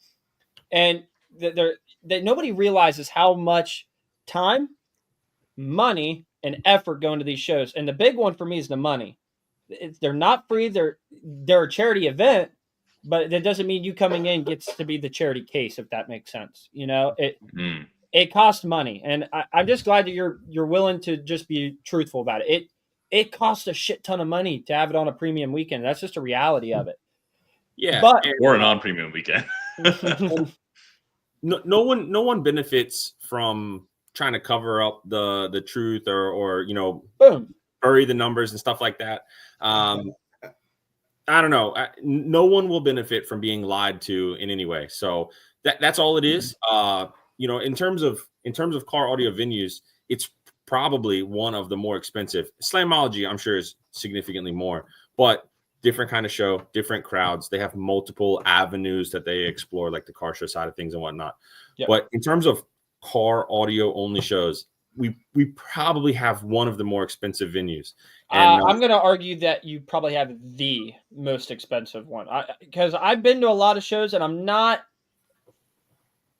And nobody realizes how much time, money, and effort go into these shows. And the big one for me is the money. They're not free. They're a charity event, but that doesn't mean you coming in gets to be the charity case, if that makes sense. It costs money, and I'm just glad that you're willing to just be truthful about it. It costs a shit ton of money to have it on a premium weekend. That's just a reality of it. Yeah, or a non-premium weekend. No one benefits from trying to cover up the truth or boom, bury the numbers and stuff like that. I don't know. No one will benefit from being lied to in any way. So that's all it is. In terms of car audio venues, it's probably one of the more expensive. Slamology, I'm sure, is significantly more, but different kind of show, different crowds. They have multiple avenues that they explore, like the car show side of things and whatnot. Yep. But in terms of car audio only shows, we probably have one of the more expensive venues. And I'm going to argue that you probably have the most expensive one, because I've been to a lot of shows and I'm not.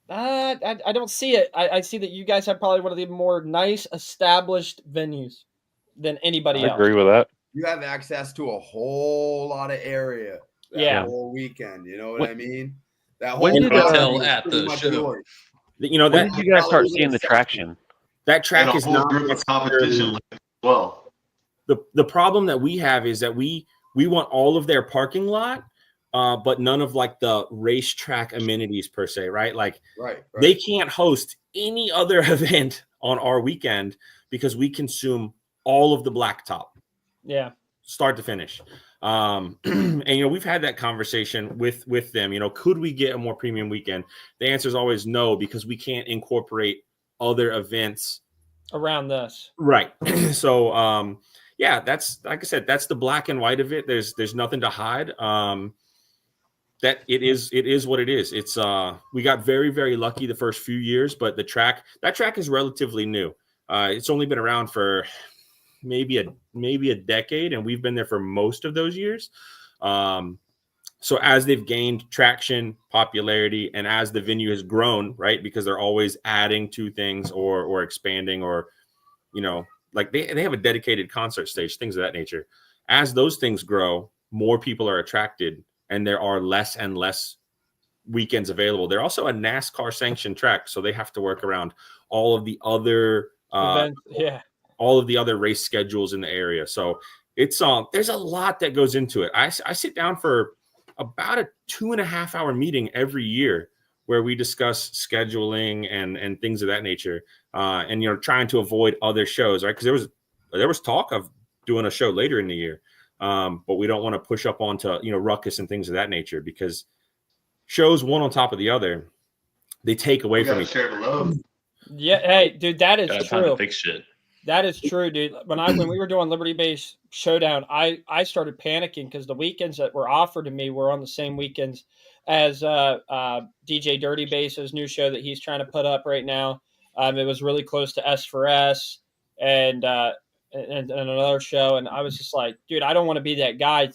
I don't see it. I see that you guys have probably one of the more nice established venues than anybody I else. agree with that. You have access to a whole lot of area that Yeah. whole weekend. You know what I mean? That when whole did, property Tell is at pretty the much show. yours. you know When that did you guys start Probably seeing the accept it. traction? that And track a is whole not group of competition necessarily as well. the problem that we have is that we want all of their parking lot, but none of like the racetrack amenities per se, right? Like Right. they can't host any other event on our weekend because we consume all of the blacktop, Yeah. start to finish. And we've had that conversation with them. Could we get a more premium weekend? The answer is always no, because we can't incorporate other events Around this. right. So yeah, that's, like I said, that's the black and white of it. There's nothing to hide. That it is what it is. It's we got very, very lucky the first few years, but that track is relatively new. It's only been around for maybe a decade, and we've been there for most of those years. So as they've gained traction, popularity, and as the venue has grown, right, because they're always adding to things or expanding, or like they have a dedicated concert stage, things of that nature. As those things grow, more people are attracted, and there are less and less weekends available. They're also a NASCAR sanctioned track, so they have to work around all of the other Events. Yeah. all of the other race schedules in the area. So it's there's a lot that goes into it. I sit down for about a 2.5 hour meeting every year where we discuss scheduling and things of that nature, and trying to avoid other shows, right? Because there was talk of doing a show later in the year, but we don't want to push up onto Ruckus and things of that nature, because shows one on top of the other, they take away We from gotta each share the love. Yeah. Hey, dude, that is Gotta have time true. to fix shit. That is true, dude. When we were doing Liberty Base Showdown, I started panicking because the weekends that were offered to me were on the same weekends as DJ Dirty Base's new show that he's trying to put up right now. It was really close to S for S and another show, and I was just like, dude, I don't want to be that guy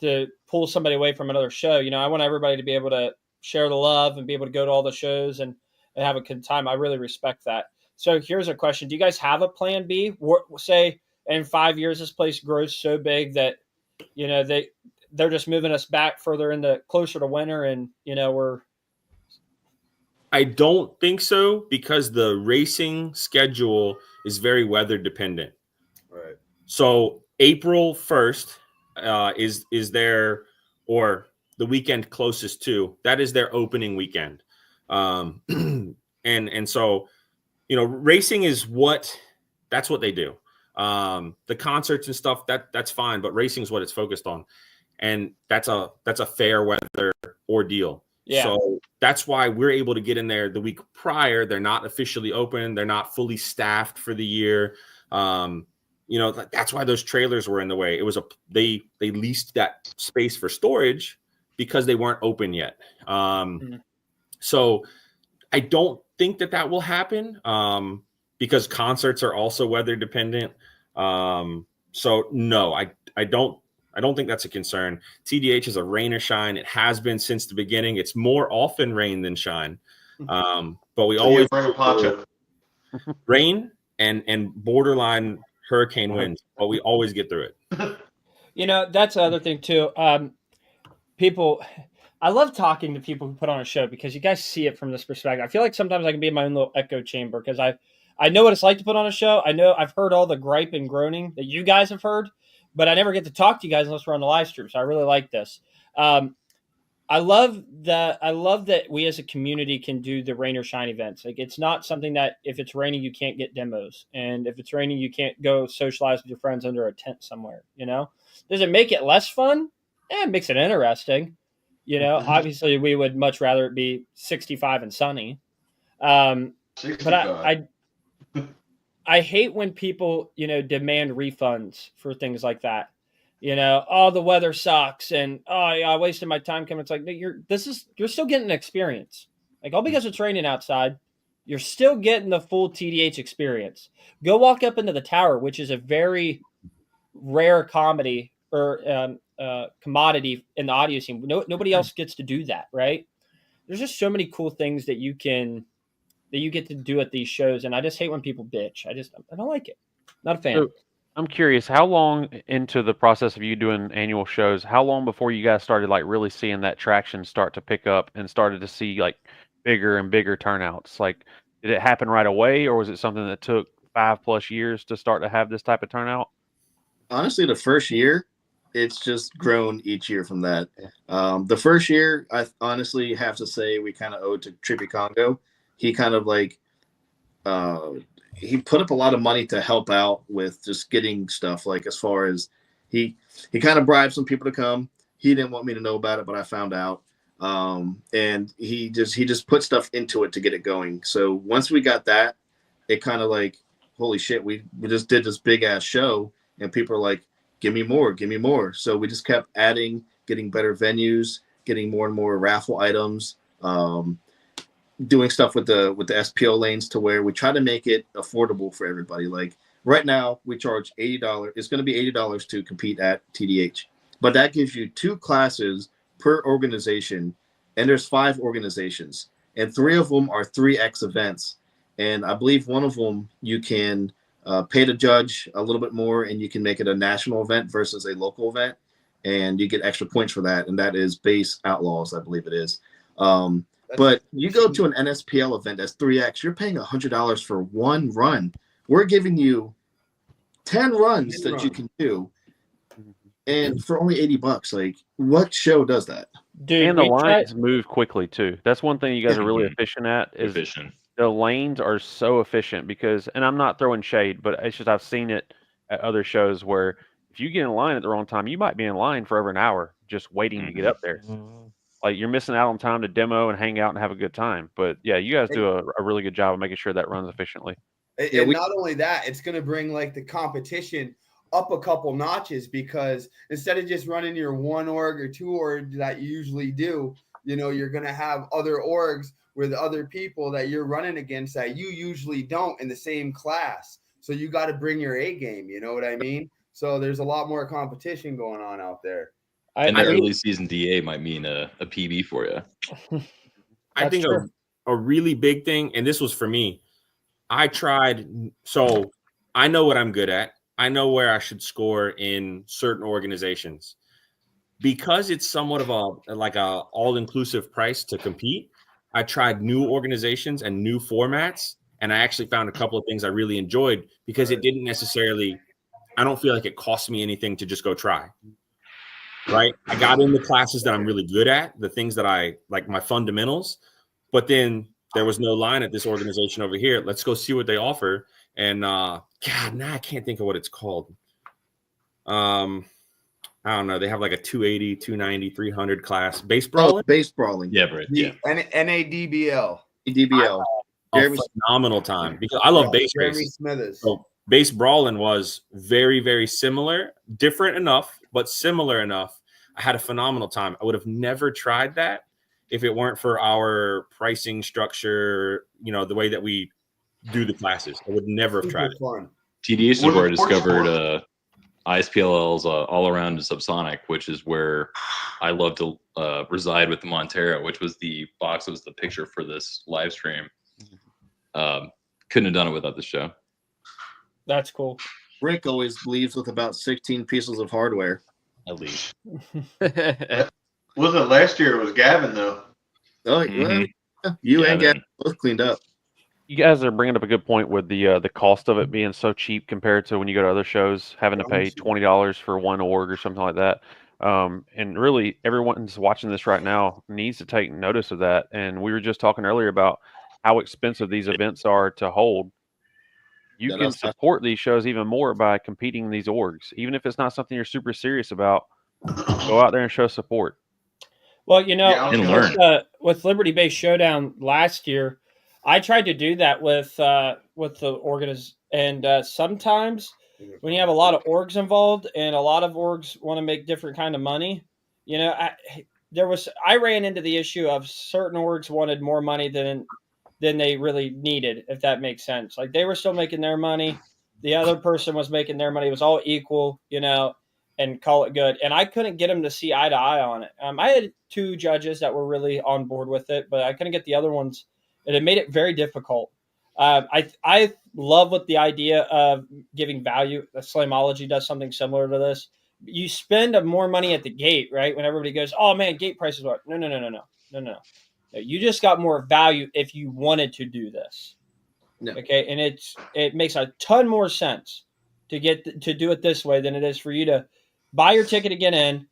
to pull somebody away from another show. I want everybody to be able to share the love and be able to go to all the shows and have a good time. I really respect that. So here's a question. Do you guys have a plan B? Say in 5 years, this place grows so big that, they're just moving us back further closer to winter, and, we're. I don't think so, because the racing schedule is very weather dependent. Right. So April 1st is their, or the weekend closest to, that is their opening weekend. And so, racing is that's what they do. The concerts and stuff, that's fine, but racing is what it's focused on. And that's a fair weather ordeal. Yeah. So that's why we're able to get in there the week prior. They're not officially open. They're not fully staffed for the year. That's why those trailers were in the way. It was they leased that space for storage because they weren't open yet. So I don't think that will happen, because concerts are also weather dependent. So no, I don't think that's a concern. TDH is a rain or shine. It has been since the beginning. It's more often rain than shine. But we always bring a poncho. rain and borderline hurricane winds, but we always get through it. That's the other thing too. People, I love talking to people who put on a show because you guys see it from this perspective. I feel like sometimes I can be in my own little echo chamber because I know what it's like to put on a show. I know I've heard all the gripe and groaning that you guys have heard, but I never get to talk to you guys unless we're on the live stream. So I really like this. I love that we as a community can do the rain or shine events. Like, it's not something that if it's raining, you can't get demos. And if it's raining, you can't go socialize with your friends under a tent somewhere, Does it make it less fun? It makes it interesting. Obviously we would much rather it be 65 and sunny. But I hate when people, demand refunds for things like that. oh, the weather sucks, and oh, yeah, I wasted my time coming. It's like you're still getting an experience. Like all because it's raining outside, you're still getting the full TDH experience. Go walk up into the tower, which is a very rare comedy or commodity in the audio scene. Nobody else gets to do that, right? There's just so many cool things that you get to do at these shows, and I just hate when people bitch. I don't like it. Not a fan. So I'm curious, how long into the process of you doing annual shows, how long before you guys started like really seeing that traction start to pick up and started to see like bigger and bigger turnouts? Like, did it happen right away, or was it something that took 5+ years to start to have this type of turnout? Honestly, the first year, it's just grown each year from that. The first year, I honestly have to say we kind of owed to Trippy Congo. He kind of like he put up a lot of money to help out with just getting stuff. Like as far as he kind of bribed some people to come. He didn't want me to know about it, but I found out. And he just put stuff into it to get it going. So once we got that, it kind of like, holy shit, we just did this big ass show, and people are like, give me more, give me more. So we just kept adding, getting better venues, getting more and more raffle items, doing stuff with the SPO lanes to where we try to make it affordable for everybody. Like right now, we charge $80. It's going to be $80 to compete at TDH, but that gives you 2 classes per organization, and there's 5 organizations, and 3 of them are 3X events. And I believe one of them you can pay to judge a little bit more, and you can make it a national event versus a local event, and you get extra points for that. And that is Base Outlaws, I believe it is. But you go to an NSPL event that's 3X, you're paying $100 for one run. We're giving you 10 runs that you can do, and for only $80. Like, what show does that? Dude, And the lines move quickly too. That's one thing you guys are really efficient at. Is Efficient. the lanes are so efficient because, and I'm not throwing shade, but it's just I've seen it at other shows where if you get in line at the wrong time, you might be in line for over an hour just waiting to get up there. Like you're missing out on time to demo and hang out and have a good time. But yeah, you guys do a really good job of making sure that runs efficiently. And not only that, it's going to bring like the competition up a couple notches, because instead of just running your 1 org or 2 org that you usually do, you're going to have other orgs with other people that you're running against that you usually don't in the same class. So you got to bring your A game. You know what I mean? So there's a lot more competition going on out there. And the early season DA might mean a PB for you. I think a really big thing, and this was for me, I tried, so I know what I'm good at. I know where I should score in certain organizations. Because it's somewhat of a all-inclusive price to compete, I tried new organizations and new formats, and I actually found a couple of things I really enjoyed because it didn't necessarily, I don't feel like it cost me anything to just go try. Right? I got in the classes that I'm really good at, the things that I like, my fundamentals, but then there was no line at this organization over here. Let's go see what they offer. And God, now I can't think of what it's called. I don't know. They have like a 280, 290, 300 class. Base brawling? Base brawling. Yeah, right. Yeah. NADBL. DBL. A phenomenal time because I love base Jeremy races. Smithers. So base brawling was very, very similar, different enough, but similar enough. I had a phenomenal time. I would have never tried that if it weren't for our pricing structure, the way that we do the classes. I would never have tried it. TDH is where I discovered ISPLL's all around subsonic, which is where I love to reside with the Montero, which was the box that was the picture for this live stream. Couldn't have done it without the show. That's cool. Rick always leaves with about 16 pieces of hardware. At least. Wasn't last year? It was Gavin though. Oh, well, you and Gavin both cleaned up. You guys are bringing up a good point with the cost of it being so cheap compared to when you go to other shows, having to pay $20 for 1 org or something like that. And really, everyone's watching this right now needs to take notice of that. And we were just talking earlier about how expensive these events are to hold. You can support these shows even more by competing in these orgs, even if it's not something you're super serious about. Go out there and show support. Well, with Liberty Base Showdown last year, I tried to do that with the organization, and sometimes when you have a lot of orgs involved and a lot of orgs want to make different kind of money, you know, I ran into the issue of certain orgs wanted more money than they really needed, if that makes sense. Like they were still making their money. The other person was making their money. It was all equal, you know, and call it good. And I couldn't get them to see eye to eye on it. I had 2 judges that were really on board with it, but I couldn't get the other ones. And it made it very difficult. I love what the idea of giving value. Slamology does something similar to this. You spend more money at the gate, right? When everybody goes, "Oh man, gate prices are." No. You just got more value if you wanted to do this. No. Okay, and it makes a ton more sense to do it this way than it is for you to buy your ticket to get in,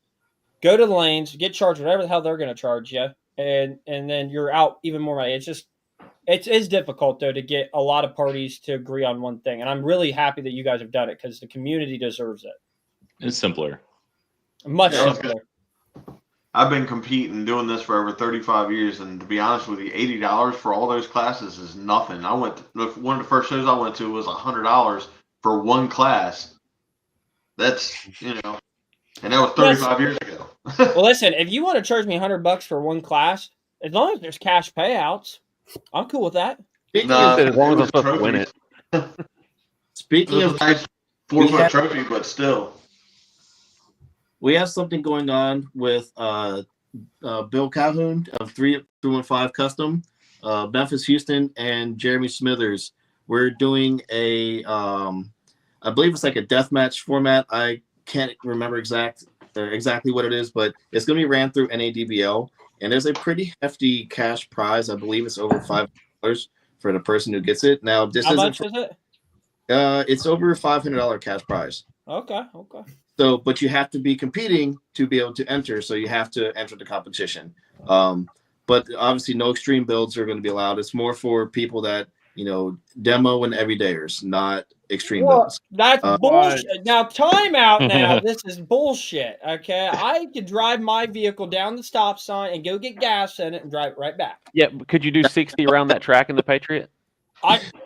go to the lanes, get charged whatever the hell they're going to charge you, and then you're out even more money. It is difficult though to get a lot of parties to agree on one thing, and I'm really happy that you guys have done it because the community deserves it. It's simpler. Much Yeah, simpler. I've been competing, doing this for over 35 years, and to be honest with you, $80 for all those classes is nothing. One of the first shows I went to was $100 for one class. That's, and that was 35 years ago. Well, listen, if you want to charge me $100 for one class, as long as there's cash payouts, I'm cool with that. Nah, as long as it I'm was supposed to win it. Speaking It of was a nice 4-foot trophy, but still. we have something going on with Bill Calhoun of 315 Custom, Memphis Houston, and Jeremy Smithers. We're doing I believe it's like a deathmatch format. I can't remember exactly what it is, but it's going to be ran through NADBL, and there's a pretty hefty cash prize. I believe it's over $5 for the person who gets it. Now, this How isn't much is it? It's over $500 cash prize. Okay. So, but you have to be competing to be able to enter. So you have to enter the competition. But obviously, no extreme builds are going to be allowed. It's more for people that demo and everydayers, not extreme builds. That's bullshit. Now, time out. Now, this is bullshit. Okay, I could drive my vehicle down the stop sign and go get gas in it and drive it right back. Yeah, but could you do 60 around that track in the Patriot?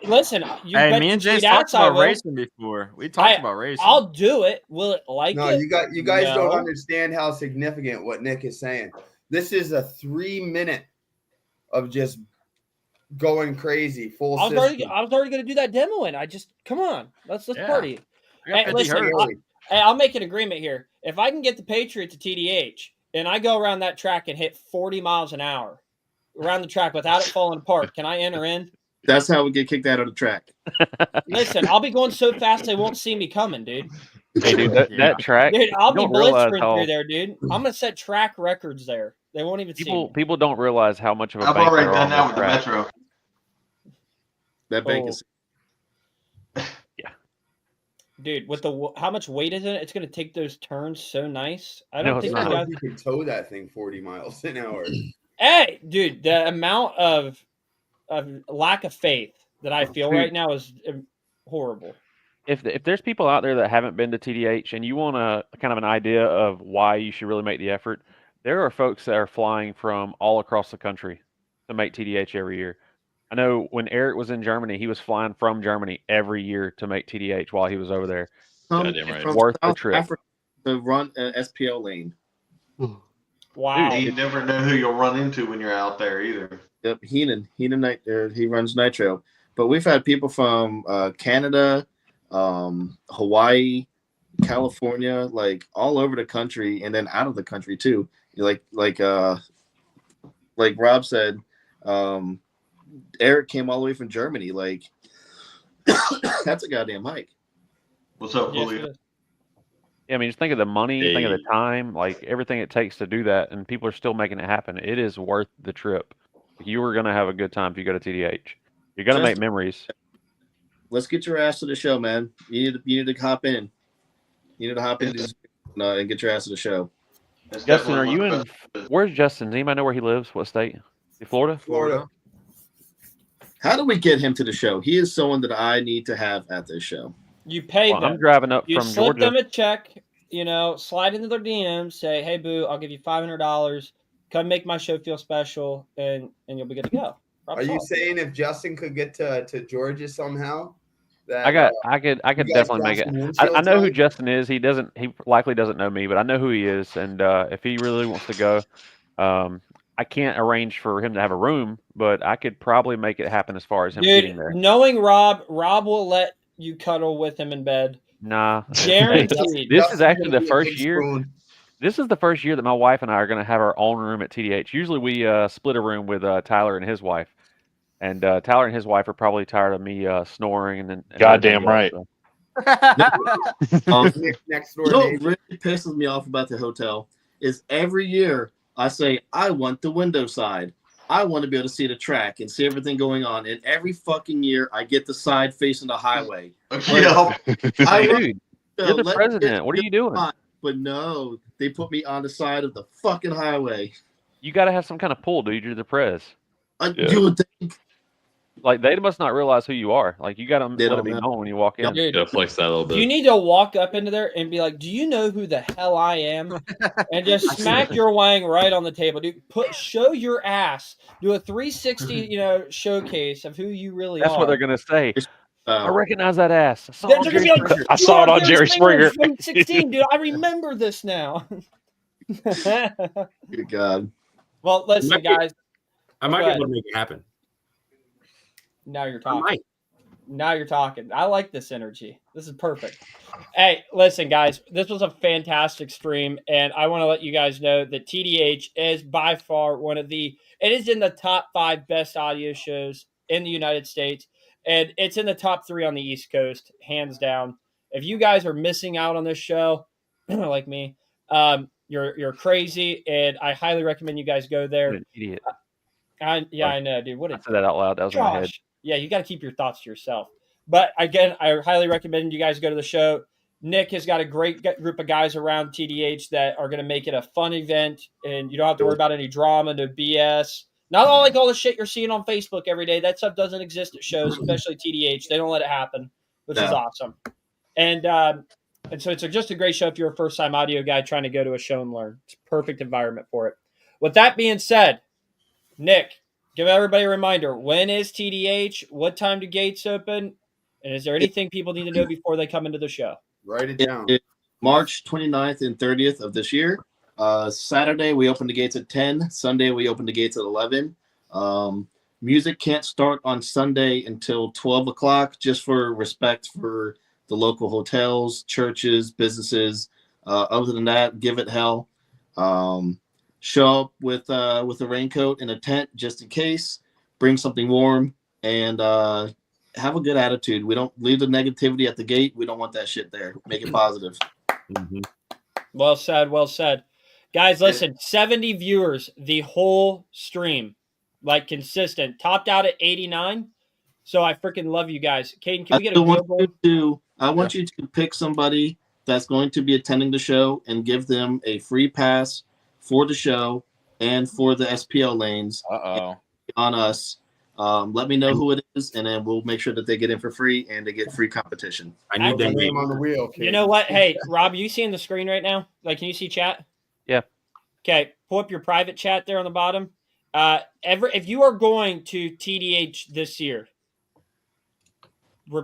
Listen. Hey, me and Jace talked about racing before. We talked about racing. I'll do it. Will it like No, it? you guys don't understand how significant what Nick is saying. This is a 3-minute of just going crazy, full system. I was already going to do that demo, and I just come on, let's party. Hey, listen, I'll make an agreement here. If I can get the Patriot to TDH, and I go around that track and hit 40 miles an hour around the track without it falling apart, can I enter in? That's how we get kicked out of the track. Listen, I'll be going so fast they won't see me coming, dude. Hey, dude, that track. Dude, I'll be blitzering through there, dude. I'm gonna set track records there. They won't even see me. People don't realize how much of a I've bank already they're done on that with this the track. Metro. That bank is. Yeah. Dude, with how much weight is it? It's gonna take those turns so nice. I No, don't it's think not. You can tow that thing 40 miles an hour. Hey, dude, the amount of lack of faith that I feel right now is horrible. If there's people out there that haven't been to TDH and you want a kind of an idea of why you should really make the effort, there are folks that are flying from all across the country to make TDH every year. I know when Eric was in Germany, he was flying from Germany every year to make TDH while he was over there. From Worth the South trip. Africa to run an SPL lane. Wow. You never know who you'll run into when you're out there either. Yep, Heenan he runs Nitro. But we've had people from Canada, Hawaii, California, like all over the country, and then out of the country too. Like Rob said, Eric came all the way from Germany. Like that's a goddamn hike. What's up, Yes, Julio? it is. Yeah, I mean, just think of the money, think of the time, like everything it takes to do that, and people are still making it happen. It is worth the trip. You are going to have a good time if you go to TDH. You're going to make memories. Let's get your ass to the show, man. You need to hop in. You need to hop in and get your ass to the show. That's Justin, are definitely you one in? of the best. Where's Justin? Does anybody know where he lives? What state? Florida? Florida. How do we get him to the show? He is someone that I need to have at this show. You pay them. I'm driving up You from slip Georgia. them a check, slide into their DMs, say, "Hey, boo, I'll give you $500. Come make my show feel special," and you'll be good to go. Are you saying if Justin could get to Georgia somehow, that I could you got definitely make it. Justin I Winfield know who tonight? Justin is. He likely doesn't know me, but I know who he is. And if he really wants to go, I can't arrange for him to have a room, but I could probably make it happen as far as him getting Dude, there. knowing Rob will let you cuddle with him in bed. Nah, Guaranteed. this is Justin's actually gonna the be a first big year. spoon. This is the first year that my wife and I are going to have our own room at TDH. Usually we split a room with Tyler and his wife. And Tyler and his wife are probably tired of me snoring and Goddamn everything else, right. so. Next door You know what neighbor. really pisses me off about the hotel is every year I say I want the window side. I want to be able to see the track and see everything going on. And every fucking year I get the side facing the highway. Yeah. I want Dude, to you're the let me president. get What are you doing? fine, but no, they put me on the side of the fucking highway. You got to have some kind of pull, dude. You're the prez. You would think Like, they must not realize who you are. Like, you got to they let it don't be know. known when you walk in. Dude, Gotta flex that a little bit. you need to walk up into there and be like, "Do you know who the hell I am?" And just smack your wang right on the table, dude. Show your ass. Do a 360, showcase of who you really That's are. what they're going to say. I Uh, recoged that ass. I saw They're it on gonna be Jerry like, Springer. I "You saw are it on Jerry Jerry Springer." 2016, dude. I remember this now. good God. Well, listen, guys. I might Go be ahead. able to make it happen. Now you're I talking. might. Now you're talking. I like this energy. This is perfect. Hey, listen, guys, this was a fantastic stream, and I want to let you guys know that TDH is by far it is in the top 5 best audio shows in the United States, and it's in the top 3 on the East Coast, hands down. If you guys are missing out on this show, like me, you're crazy, and I highly recommend you guys go You're there. an idiot. I know, dude. What I a said that out loud. That was in my head. gosh. Yeah, you got to keep your thoughts to yourself. But again, I highly recommend you guys go to the show. Nick has got a great group of guys around TDH that are going to make it a fun event, and you don't have to worry about any drama, no BS. Not all like all the shit you're seeing on Facebook every day. That stuff doesn't exist at shows, especially TDH. They don't let it happen, which is No. awesome. And so it's just a great show if you're a first-time audio guy trying to go to a show and learn. It's a perfect environment for it. With that being said, Nick, give everybody a reminder. When is TDH? What time do gates open? And is there anything people need to know before they come into the show? Write it It down. is March 29th and 30th of this year. Saturday, we open the gates at 10. Sunday, we open the gates at 11. Music can't start on Sunday until 12 o'clock, just for respect for the local hotels, churches, businesses. Other than that, give it hell. Show up with a raincoat and a tent just in case. Bring something warm and have a good attitude. We don't leave the negativity at the gate. We don't want that shit there. Make it positive. Mm-hmm. Well said. Well said. Guys, listen, 70 viewers the whole stream, like consistent. Topped out at 89. So I freaking love you guys. Caden, can we get a Google? I want you to pick somebody that's going to be attending the show and give them a free pass for the show and for the SPL lanes on us. Let me know who it is, and then we'll make sure that they get in for free and they get free competition. I need that name on the wheel. You know what? Hey, Rob, are you seeing the screen right now? Like, can you see chat? Yeah. Okay, pull up your private chat there on the bottom. If you are going to TDH this year,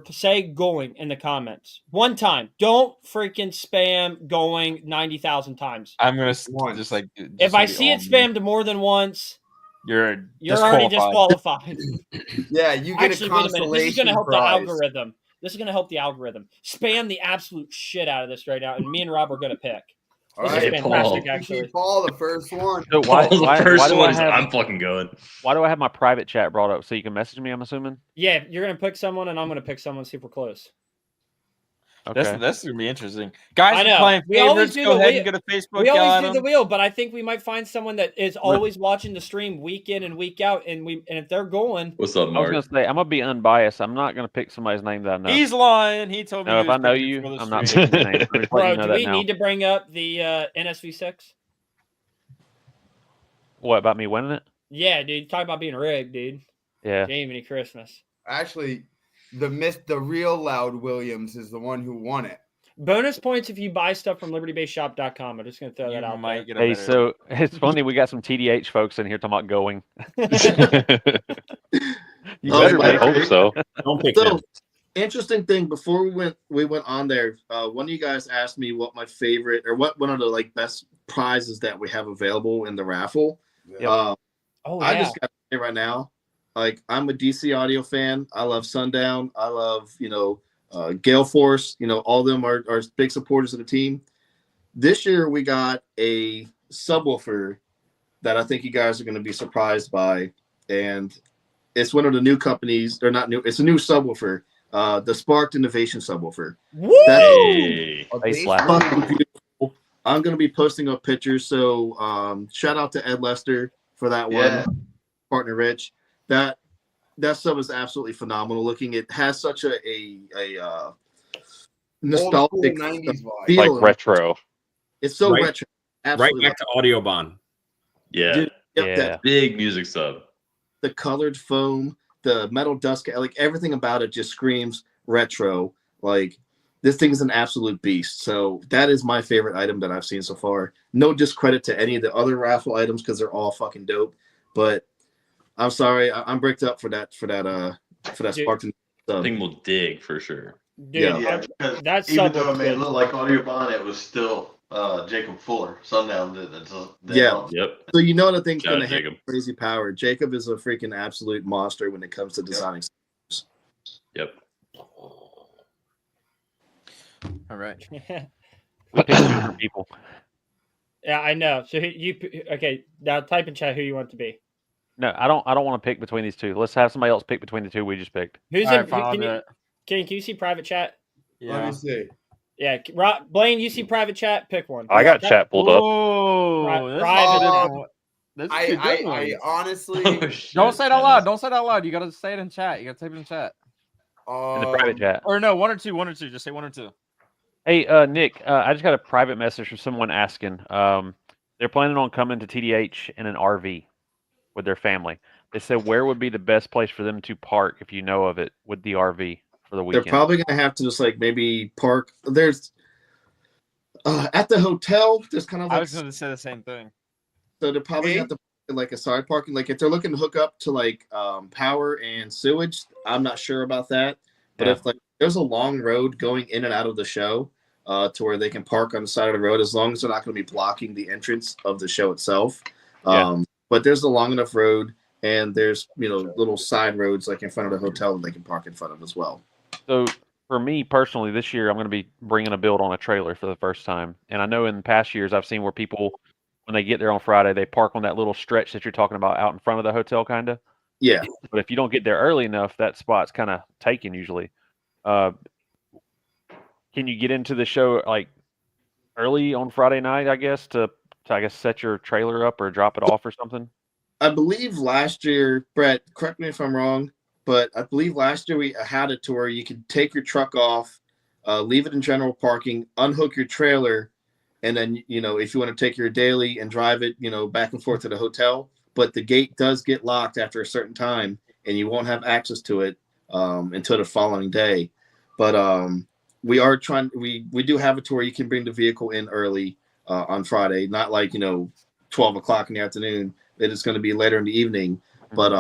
say going in the comments one time. Don't freaking spam going 90,000 times. I'm gonna just like. If I see it spammed more than once, you're already disqualified. Yeah, you get Actually, a wait a minute. This is going to consolation help prize. the algorithm. This is going to help the algorithm. Spam the absolute shit out of this right now, and me and Rob are going to pick. All This right, is fantastic, Paul. actually. Paul, the first one. So why the do I have? I'm fucking going. Why do I have my private chat brought up so you can message me? I'm assuming. Yeah, you're going to pick someone, and I'm going to pick someone. See if we're close. Okay. That's gonna be interesting, guys. I know. Playing We always favorites. do Go the ahead wheel. and get a Facebook. We always do on the them. wheel, but I think we might find someone that is always watching the stream week in and week out, and if they're going, What's up, I was Mark? gonna say I'm gonna be unbiased. I'm not gonna pick somebody's name that I know. He's lying. He told me. No, he if was I know picking you, for the I'm not stream. picking your name. I'm just letting bro, you know do that we now. need to bring up the NSV6? What about me winning it? Yeah, dude. Talk about being rigged, dude. Yeah. Jamie Christmas. Actually, the real Loud Williams is the one who won it. Bonus points if you buy stuff from libertybasedshop.com. I'm just going to throw that out there. Get a Hey, better- so it's funny we got some TDH folks in here talking about going. You Oh, better my be. I hope so. Don't pick So, them. Interesting thing, before we went on there, one of you guys asked me what my favorite or what one of the like best prizes that we have available in the raffle. Yep. I just got to say right now, like I'm a DC Audio fan. I love Sundown. I love Gale Force. All of them are big supporters of the team. This year we got a subwoofer that I think you guys are going to be surprised by, and it's one of the new companies. They're not new. It's a new subwoofer. The Sparked Innovation subwoofer. Woo! Hey. Fucking beautiful. I'm gonna be posting up pictures. So shout out to Ed Lester for that one. Partner Rich. That sub is absolutely phenomenal looking. It has such a nostalgic 90s vibe. feel. Like retro. It's so Right- retro. Absolutely. Right back to Audioban. Yeah. Dude, yep, Yeah. that Big music sub. the colored foam, the metal dust, like everything about it just screams retro. Like this thing is an absolute beast. So that is my favorite item that I've seen so far. No discredit to any of the other raffle items because they're all fucking dope. But I'm sorry, I'm bricked up for that Dude. Spartan sub. Thing will dig for sure. Dude, Yeah. Because that's even sub though it looks may good. look like Audioban, it was still Jacob Fuller. Sundown did it. Yeah. Yep. So the thing's Shout out gonna have Jacob. crazy power. Jacob is a freaking absolute monster when it comes to designing. Yep. All right. Pictures for people. Yeah, I know. So okay? Now type in chat who you want to be. No, I don't want to pick between these two. Let's have somebody else pick between the two we just picked. Who's All in? right, fine, I'll Can do you, it. can you see private chat? Let Yeah. me see. Yeah, Blaine, you see private chat? Pick one. I got chat pulled up. Whoa, this is Private. a good one. This is I, a good I, one. I honestly, Oh, shit, Don't say it out loud. Dennis. Don't say it out loud. You gotta say it in chat. You gotta type it in chat. In the private chat. Or no, one or two. Just say one or two. Hey, Nick, I just got a private message from someone asking. They're planning on coming to TDH in an RV with their family. They said, where would be the best place for them to park if you know of it with the RV for the They're weekend? probably gonna have to just like maybe park. There's at the hotel. There's kind of I like was gonna say the same thing. so they're probably Hey. have to like a side parking. Like if they're looking to hook up to like power and sewage, I'm not sure about that. But Yeah. if like there's a long road going in and out of the show, to where they can park on the side of the road, as long as they're not going to be blocking the entrance of the show itself. Yeah. But there's a long enough road, and there's little side roads like in front of the hotel that they can park in front of as well. So for me personally, this year I'm going to be bringing a build on a trailer for the first time. And I know in past years I've seen where people, when they get there on Friday, they park on that little stretch that you're talking about out in front of the hotel, kind of. Yeah. But if you don't get there early enough, that spot's kind of taken usually. Can you get into the show like early on Friday night, I guess, to set your trailer up or drop it off or something? I believe last year, Brett, correct me if I'm wrong, but I believe last year we had it to where you could take your truck off, leave it in general parking, unhook your trailer, and then, if you want to take your daily and drive it, back and forth to the hotel, but the gate does get locked after a certain time and you won't have access to it until the following day. But we are trying, we do have it to where you can bring the vehicle in early on Friday, not like, 12 o'clock in the afternoon. It is going to be later in the evening. But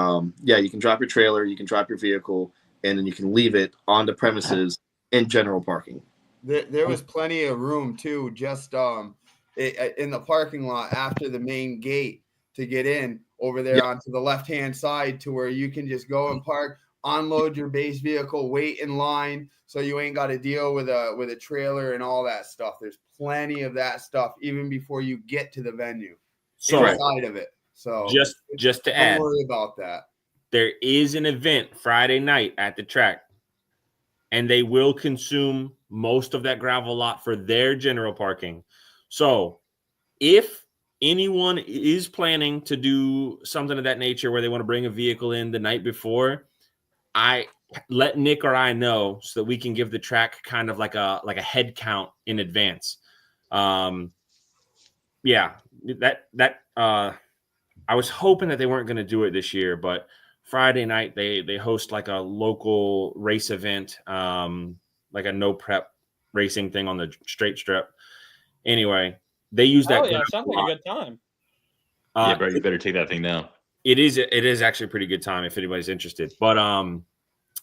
yeah, you can drop your trailer, you can drop your vehicle, and then you can leave it on the premises in general parking. there was plenty of room too, just in the parking lot after the main gate to get in over there onto the left-hand side to where you can just go and park, unload your base vehicle, wait in line, so you ain't got to deal with a trailer and all that stuff. There's plenty of that stuff even before you get to the venue, So inside of it. So just to don't add, worry about that. there is an event Friday night at the track, and they will consume most of that gravel lot for their general parking. So if anyone is planning to do something of that nature where they want to bring a vehicle in the night before, I let Nick or I know so that we can give the track kind of like a head count in advance. Yeah, I was hoping that they weren't going to do it this year, but Friday night they host like a local race event, like a no prep racing thing on the straight strip. Anyway, they use that. Oh yeah, sounds like a good time. Yeah, bro, you better take that thing down. It is actually a pretty good time if anybody's interested. But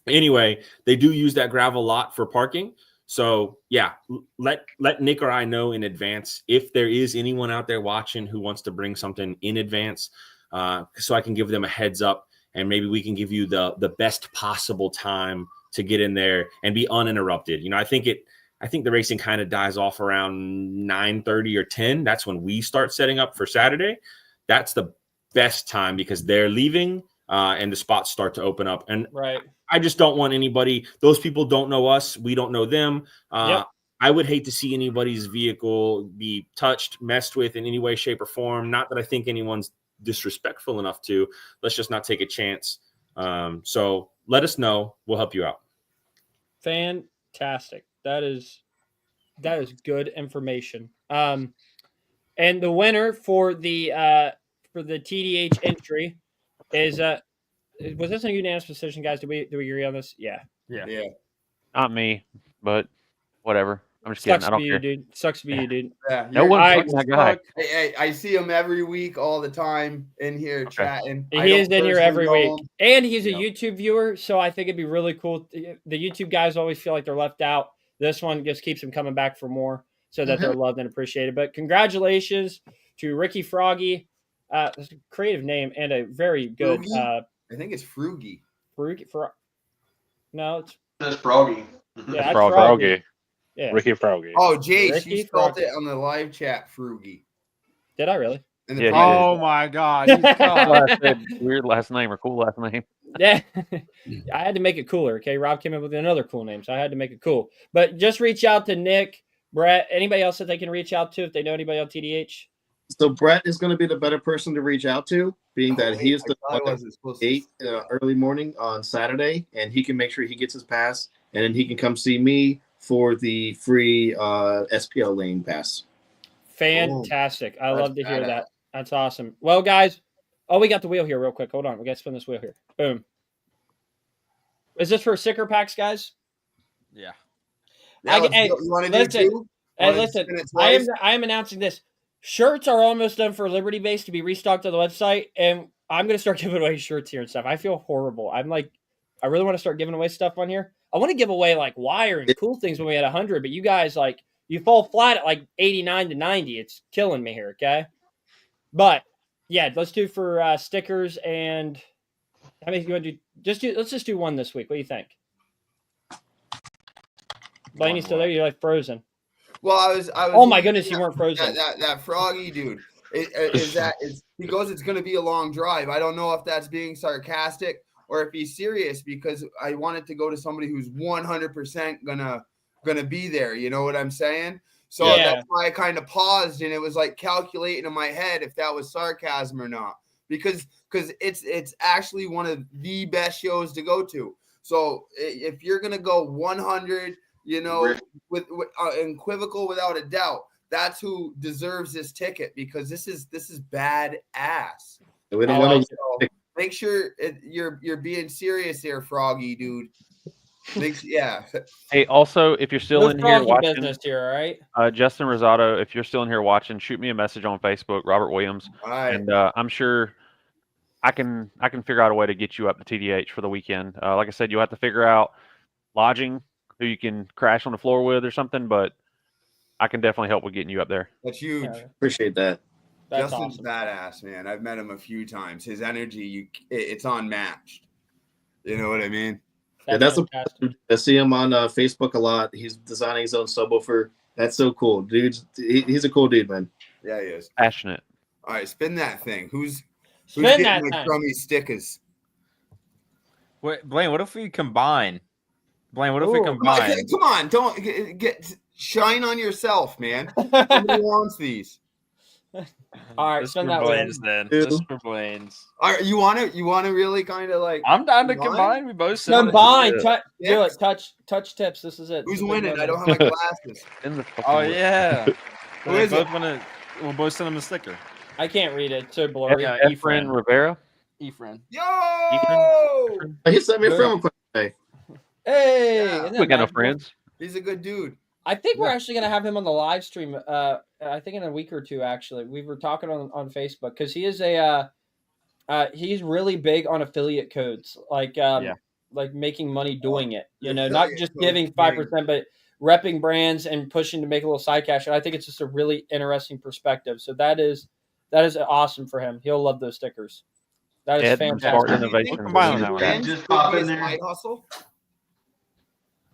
Anyway, they do use that gravel lot for parking. So yeah, let Nick or I know in advance if there is anyone out there watching who wants to bring something in advance, so I can give them a heads up, and maybe we can give you the best possible time to get in there and be uninterrupted. I think the racing kind of dies off around 9:30 or 10. That's when we start setting up for Saturday. That's the best time because they're leaving and the spots start to open up. And Right. I just don't want anybody. Those people don't know us. We don't know them. Yep. I would hate to see anybody's vehicle be touched, messed with in any way, shape, or form. Not that I think anyone's disrespectful enough to. Let's just not take a chance. So let us know. We'll help you out. Fantastic. That is good information. And the winner for the TDH entry is was this a unanimous decision, guys? Do we agree on this? Yeah. Yeah. Not me, but whatever. I'm just kidding. Sucks I to don't be care. you, dude. Sucks to be you, dude. Yeah. No you're- one I fucking that guy. I see him every week, all the time in here chatting. I He is don't in here personally every know week, him. and he's a Yep. YouTube viewer. So I think it'd be really cool. The YouTube guys always feel like they're left out. This one just keeps them coming back for more, so that they're loved and appreciated. But congratulations to Ricky Froggy. That's a creative name and a very good Froogie? I think it's Froogie. No, it's That's Froggy. yeah, it's Froggy. Froggy. Yeah. Ricky Froggy. Oh, Jace, Ricky you spelled Froggy. it on the live chat, Froogie. Did I really? In the Yeah, private Oh chat. my God! He's That's cut. why I said weird last name or cool last name. Yeah, I had to make it cooler. Okay, Rob came up with another cool name, so I had to make it cool. But just reach out to Nick, Brett, anybody else that they can reach out to if they know anybody on TDH. So Brett is going to be the better person to reach out to, being that he is I the thought one I that wasn't supposed to gate say that. early morning on Saturday, and he can make sure he gets his pass, and then he can come see me for the free SPL lane pass. Fantastic! I That's love to hear badass. that. That's awesome. Well, guys, we got the wheel here real quick. Hold on, we got to spin this wheel here. Boom. Is this for sticker packs, guys? Yeah. Yeah, Hey, you want to do listen. two? Hey, Wanna listen, spin it I twice? am announcing this. Shirts are almost done for Liberty Base to be restocked on the website, and I'm going to start giving away shirts here and stuff. I feel horrible. I really want to start giving away stuff on here. I want to give away like wire and cool things when we had 100, but you guys you fall flat at like 89 to 90. It's killing me here, okay? But yeah, let's do for stickers and how many you want to do? Let's just do one this week. What do you think? Blaney's still there? You're like frozen. Well, I was. Oh my goodness, you weren't frozen. That Froggy dude. He goes, it's going to be a long drive. I don't know if that's being sarcastic or if he's serious, because I wanted to go to somebody who's 100% gonna be there. You know what I'm saying? So Yeah. that's why I kind of paused, and it was like calculating in my head if that was sarcasm or not, because it's actually one of the best shows to go to. So if you're gonna go 100, with unequivocal without a doubt, that's who deserves this ticket, because this is badass. We don't want to. So make sure you're being serious here, Froggy dude. Yeah. Hey, also, if you're still No in here froggy watching, business here, all right? Justin Rosado, if you're still in here watching, shoot me a message on Facebook, Robert Williams, All right. and I'm sure I can figure out a way to get you up to TDH for the weekend. Like I said, you'll have to figure out lodging, who you can crash on the floor with or something, but I can definitely help with getting you up there. That's huge. Yeah. Appreciate that. That's Justin's awesome. badass, man. I've met him a few times. His energy, it's unmatched. You know what I mean? That's fantastic. I see him on Facebook a lot. He's designing his own subwoofer. That's so cool, dude. He's a cool dude, man. Yeah, he is. Passionate. All right, spin that thing. Who's Spin getting that my thing. crummy stickers? Wait, Blaine, what if we combine? Blaine, what if we Ooh. combine? Come on, don't get shine on yourself, man. Somebody wants these. All right, This spin for that wheel. Blaine's then. This for Blaine's. All right, you want to really kind of like I'm down to Combine? combine. We both said it. Combine. Yeah. Do it. Touch tips. This is it. who's This is winning? the I don't moment. have my glasses. In the fucking Oh wood. yeah. Who They is it? both wanna. We'll both send him a sticker. I can't read it. It's so blurry. Yeah, Efren Rivera. Efren. Yo! He sent me a friend request today. Hey, Yeah. isn't We that got no magical? friends. He's a good dude. I think we're actually going to have him on the live stream. I think in a week or two. Actually, we were talking on Facebook because he is he's really big on affiliate codes. Like, Yeah. like making money doing it. You know, You're not selling just it, so giving it's 5%, but repping brands and pushing to make a little side cash. And I think it's just a really interesting perspective. So that is awesome for him. He'll love those stickers. That is Ed, fantastic. Smart Do you think innovation. combine pushing on that one. brands Just could pop be in a there. side hustle?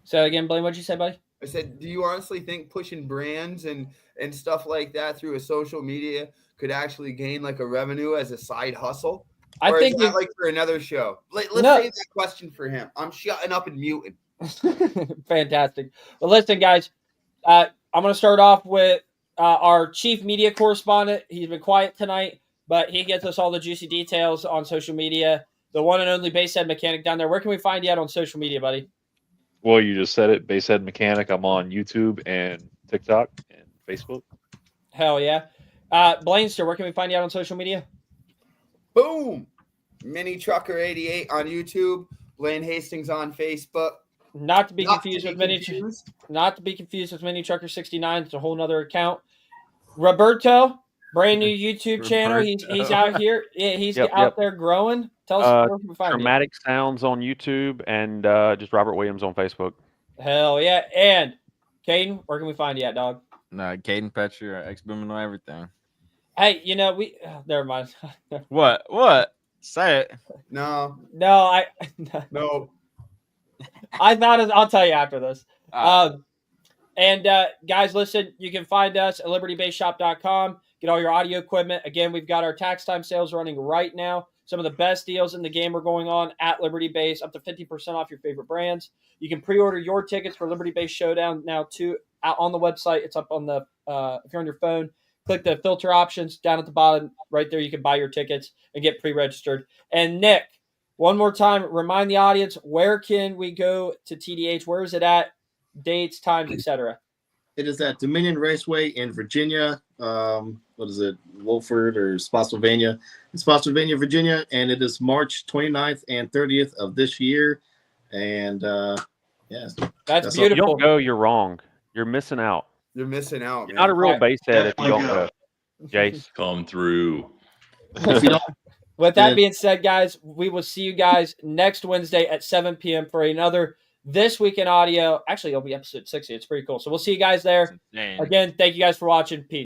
So again, Blaine, what'd you say, buddy? I said, do you honestly think pushing brands and stuff like that through a social media could actually gain like a revenue as a side hustle? I Or think is that if- like for another show? Let's No. save that question for him. I'm shutting up and muting. Fantastic. Well, listen, guys, I'm going to start off with our chief media correspondent. He's been quiet tonight, but he gets us all the juicy details on social media. The one and only Basehead Mechanic down there. Where can we find you at on social media, buddy? Well, you just said it. Basehead Mechanic. I'm on YouTube and TikTok and Facebook. Hell yeah. Blainster, where can we find you out on social media? Boom. Mini Trucker 88 on YouTube. Blaine Hastings on Facebook. Not to be Not confused to with be Mini confused. Not to be confused with Mini Trucker 69. It's a whole nother account. Roberto, brand new YouTube channel. He's Roberto. out here. Yeah, he's Yep, out yep. there growing. Tell us where can we find you. Dramatic Sounds on YouTube and just Robert Williams on Facebook. Hell yeah. And Caden, where can we find you at, dog? No, Caden Petcher, ex Boomin' everything. Hey, you know, never mind. What? What? Say it. No. No, No. I thought I'll tell you after this. Ah. And guys, listen, you can find us at libertybaseshop.com. Get all your audio equipment. Again, we've got our tax time sales running right now. Some of the best deals in the game are going on at Liberty Base, up to 50% off your favorite brands. You can pre-order your tickets for Liberty Base Showdown now too out on the website. It's up on the if you're on your phone, click the filter options down at the bottom right there. You can buy your tickets and get pre-registered. And Nick, one more time, remind the audience, where can we go to TDH? Where is it at? Dates, times, etc. It is at Dominion Raceway in Virginia. What is it? Wolford or Spotsylvania? It's Spotsylvania, Virginia, and it is March 29th and 30th of this year. And yeah, that's You beautiful. don't go, you're wrong. You're missing out. You're missing out, You're man. not a real Alright. base head if you don't Definitely go. Jace. Come through. if you don't, With that Yeah. being said, guys, we will see you guys next Wednesday at 7 p.m. for another This Week in Audio. Actually, it'll be episode 60. It's pretty cool. So we'll see you guys there. Insane. Again, thank you guys for watching. Peace.